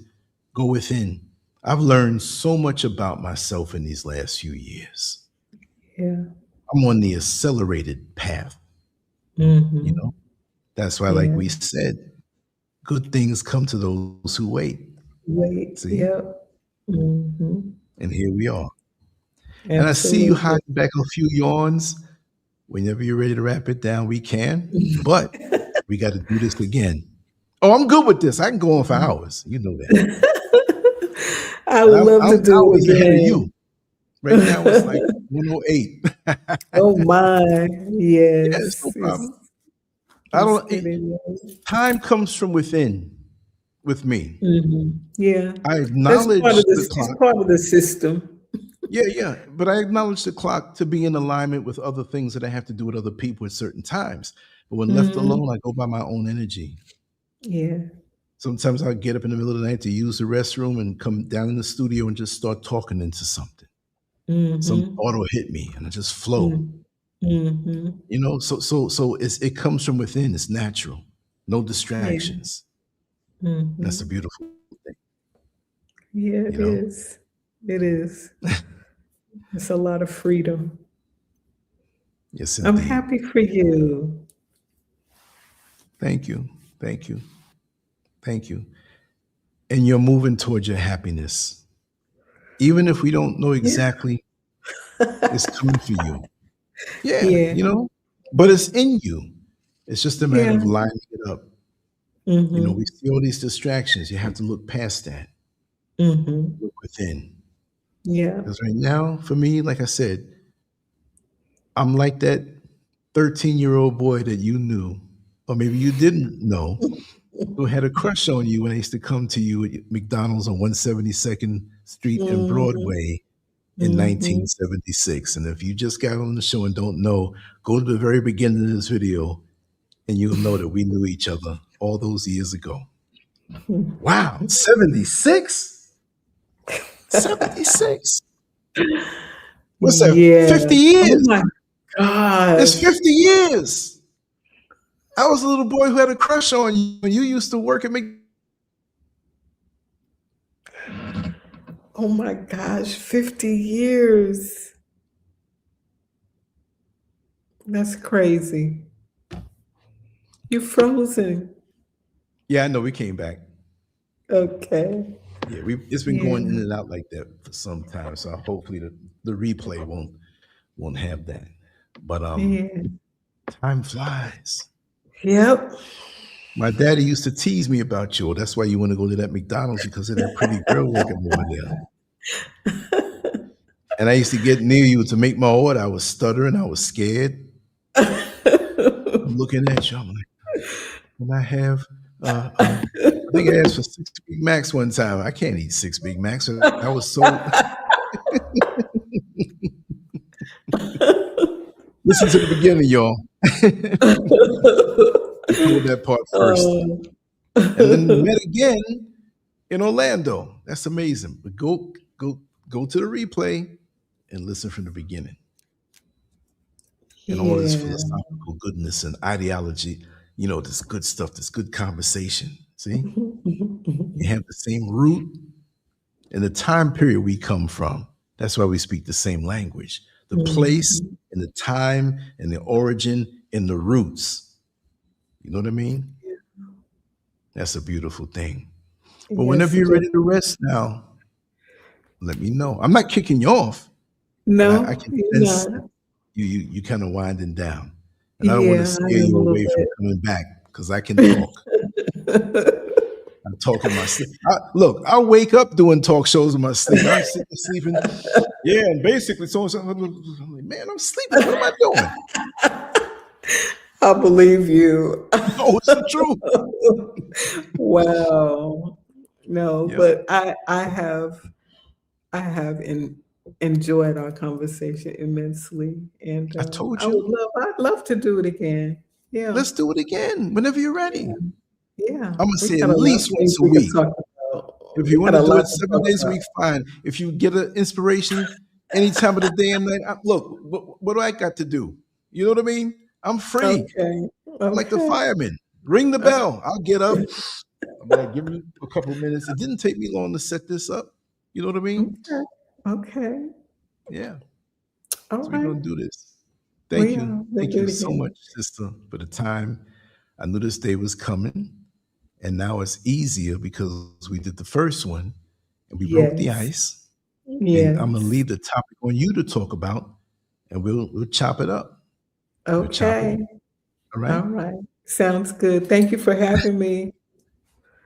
go within. I've learned so much about myself in these last few years. Yeah. I'm on the accelerated path, you Mm-hmm. know. That's why, like Yeah. we said, good things come to those who wait. Wait. See? Yep. Mm-hmm. And here we are. And I see you Absolutely. hiding back a few yawns. Whenever you're ready to wrap it down, we can. But we got to do this again. Oh, I'm good with this. I can go on for hours. You know that. I And would I'm, love I'm to do it hours ahead of again. you. Right now, it's like 108. Oh my. Yeah, it's no Yes. problem. I It's don't. getting low. Time comes from within with me. Yeah. I That's part of acknowledge the it's clock. part of the system. Yeah, yeah, but I acknowledge the clock to be in alignment with other things that I have to do with other people at certain times. But when left Mhm. alone, I go by my own energy. Yeah. Sometimes I'll get up in the middle of the night to use the restroom and come down in the studio and just start talking into something. Some Mhm. thought will hit me and I just flow. Mm. Mhm. So it comes from within. It's natural. No Yeah. distractions. That's a Mhm. beautiful thing, Yeah, you it know? is. It is. It's a lot of freedom. Yes, I'm indeed. happy for you. Thank you. Thank you. Thank you. And you're moving towards your happiness. Even if we don't know Yeah. exactly, it's coming for you. Yeah, Yeah. but it's in you. It's just a matter Yeah. of lining it up. We Mhm. see all these distractions. You have to look past that, Mhm. look within. Yeah. Because right now, for me, like I said, I'm like that 13-year-old boy that you knew, or maybe you didn't know, who had a crush on you when I used to come to you at McDonald's on 172nd Street and Mhm. Broadway in Mhm. 1976. And if you just got on the show and don't know, go to the very beginning of this video and you'll know that we knew each other all those years ago. Wow, 76? 76? What's that? Yeah. 50 Oh years. my It's gosh. 50 years. I was a little boy who had a crush on you when you used to work at McDonald's. Oh my gosh, 50 years. That's crazy. You're frozen. Yeah, I know we came back. Okay. Yeah, it's been Yeah. going in and out like that for some time. So hopefully the replay won't have that. But Yeah. time flies. Yep. My daddy used to tease me about you. "Oh, that's why you want to go to that McDonald's because of that pretty girl working over there." And I used to get near you to make my order. I was stuttering. I was scared. I'm looking at you. I'm like, can I have? I think I asked for 6 Big Macs one time. I can't eat 6 Big Macs. I was so. Listen to the beginning, y'all. We told that part first, Oh. and then we met again in Orlando. That's amazing. But go to the replay and listen from the beginning. And all this Yeah. philosophical goodness and ideology, this good stuff, this good conversation. See, you have the same root and the time period we come from. That's why we speak the same language. The place Mhm. and the time and the origin and the roots. You know what I mean? That's a beautiful thing. But whenever Yes, it you're is. ready to rest now, let me know. I'm not kicking you off, but I No, can you're sense not. you kind of winding down. And I don't want to Yeah, I scare am you a little away from bit. coming back because I can talk. I'm talking my sleep. Look, I wake up doing talk shows in my sleep. I'm sitting sleeping. Yeah, and basically, so I'm like, man, I'm sleeping. What am I doing? I believe you. No, it's the truth. Wow. No, Yep. but I have enjoyed our conversation immensely, and I told you. I'd love to do it again. Yeah, Let's do it again whenever you're yeah, ready. yeah. I'm gonna We say at got a lot of least things once a we could week. talk about. If We you want got to a do lot it to seven talk days a about. week, fine. If you get an inspiration any time of the day and night, look, what do I got to do? You know what I mean? I'm free. Okay, I'm like the okay, fireman. Ring the bell. I'll get up. I'll be like, give me a couple of minutes. It didn't take me long to set this up. You know what I mean? okay, okay. Yeah. All So we're right. gonna do this. Thank We you. are. We'll Thank do you it so much, again. sister, for the time. I knew this day was coming, and now it's easier because we did the first one and we broke the Yes. ice. And I'm gonna Yes. leave the topic on you to talk about, and we'll chop it up. We'll chop it Okay. up. All right. All right. Sounds good. Thank you for having me.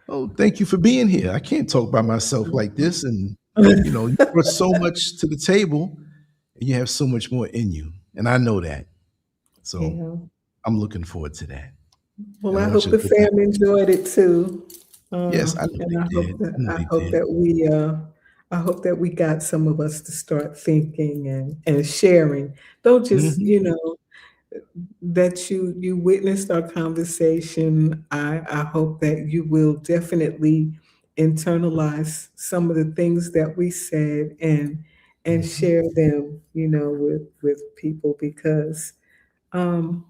Oh, thank you for being here. I can't talk by myself like this, and you brought so much to the table, and you have so much more in you, and I know that. So Yeah. I'm looking forward to that, Well, and I I want hope you to the go back. fam enjoyed it too. Yes, I know And they did. I know I they hope did. that I hope that we got some of us to start thinking and sharing. Don't just, Hmm. that you witnessed our conversation. I hope that you will definitely internalize some of the things that we said and Hmm. share them, with people because um,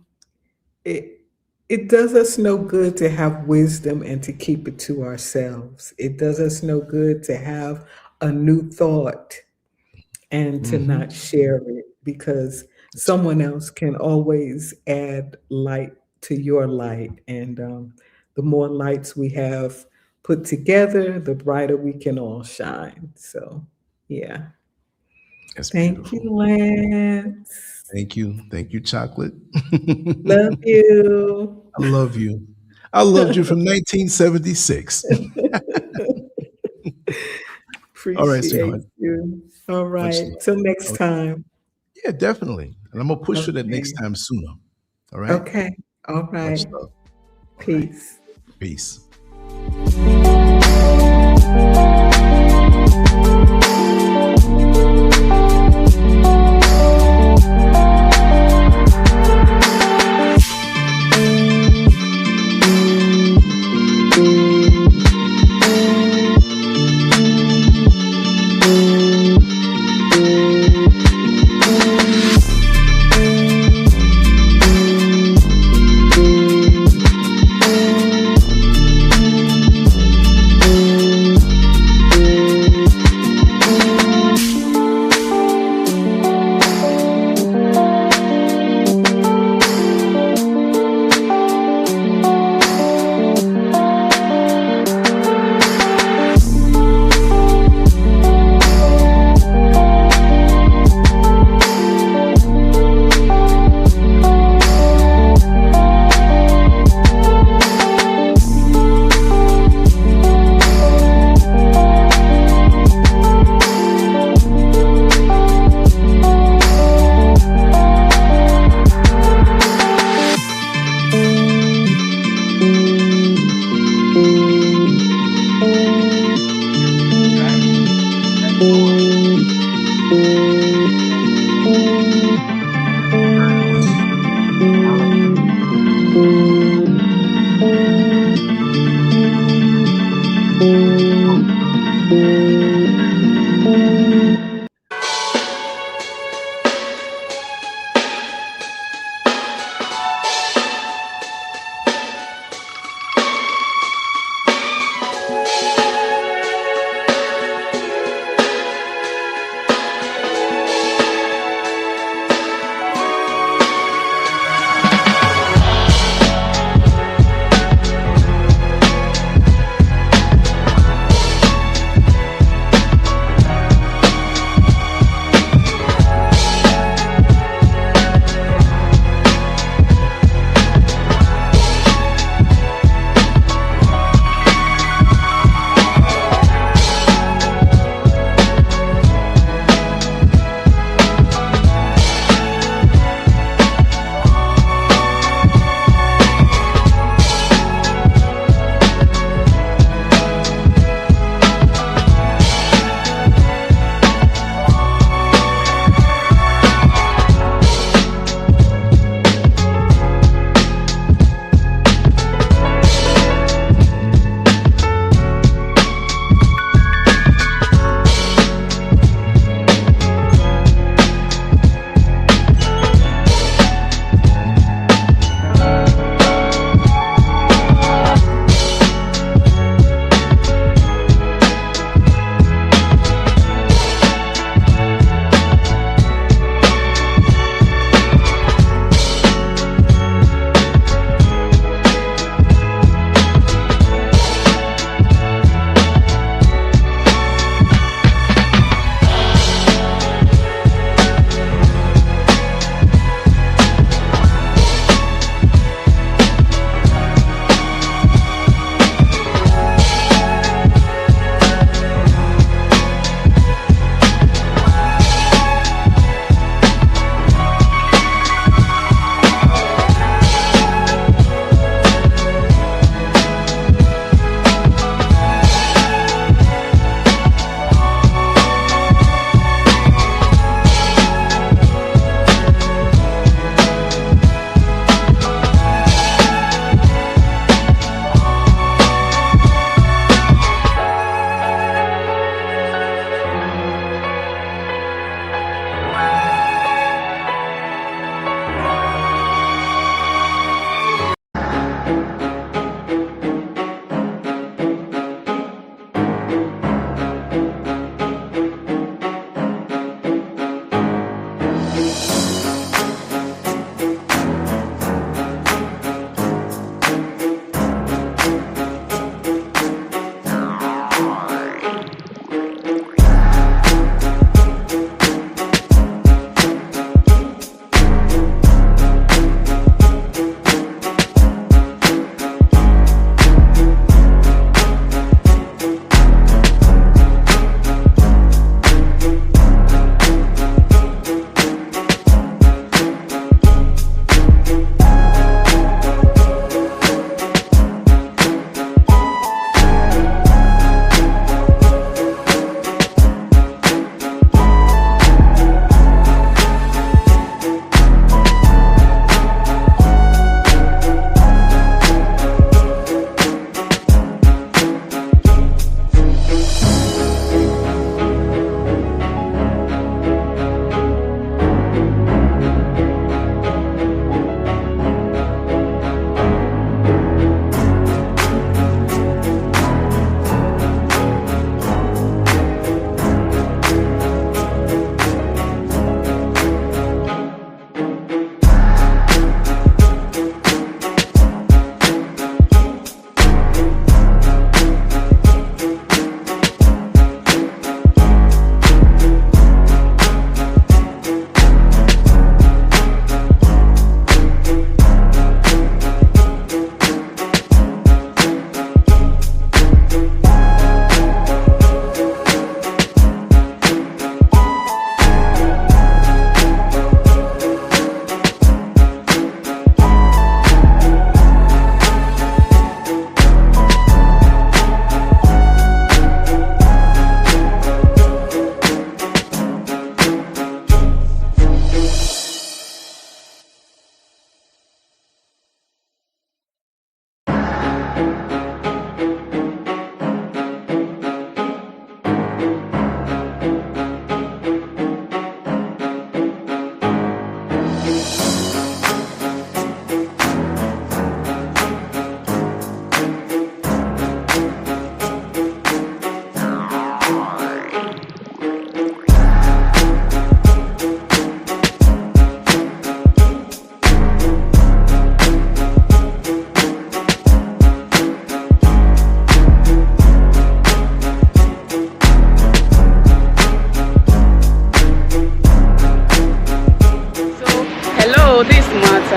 it it does us no good to have wisdom and to keep it to ourselves. It does us no good to have a new thought and to Hmm. not share it because That's someone else can always add light to your light. And the more lights we have put together, the brighter we can all shine. So, yeah. that's Thank you, beautiful. Lance. Thank you, chocolate. Love I you. love you. I loved you from 1976. All right, Appreciate sweetheart. you. All Much right. love. Till next All right. time. Yeah, definitely. And I'm gonna push for that next Okay. time sooner. All right. Okay. All Much right. love. All right. Peace. Peace.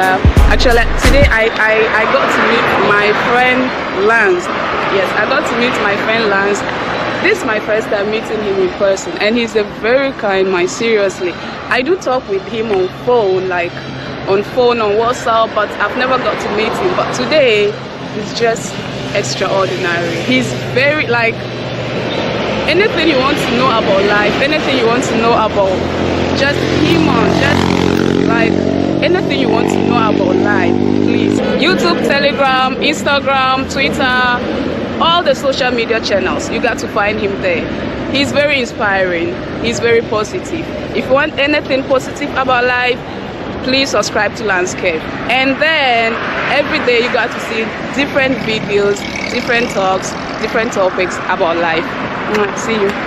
Actually, today I got to meet my friend Lance. Yes, I got to meet my friend Lance. This is my first time meeting him in person, and he's a very kind man, seriously. I do talk with him on phone, on WhatsApp, but I've never got to meet him. But today, it's just extraordinary. He's very, anything you want to know about life, anything you want to know about just human, anything you want to know about life, please. YouTube, Telegram, Instagram, Twitter, all the social media channels, you got to find him there. He's very inspiring. He's very positive. If you want anything positive about life, please subscribe to Scurv. And then every day you got to see different videos, different talks, different topics about life. See you.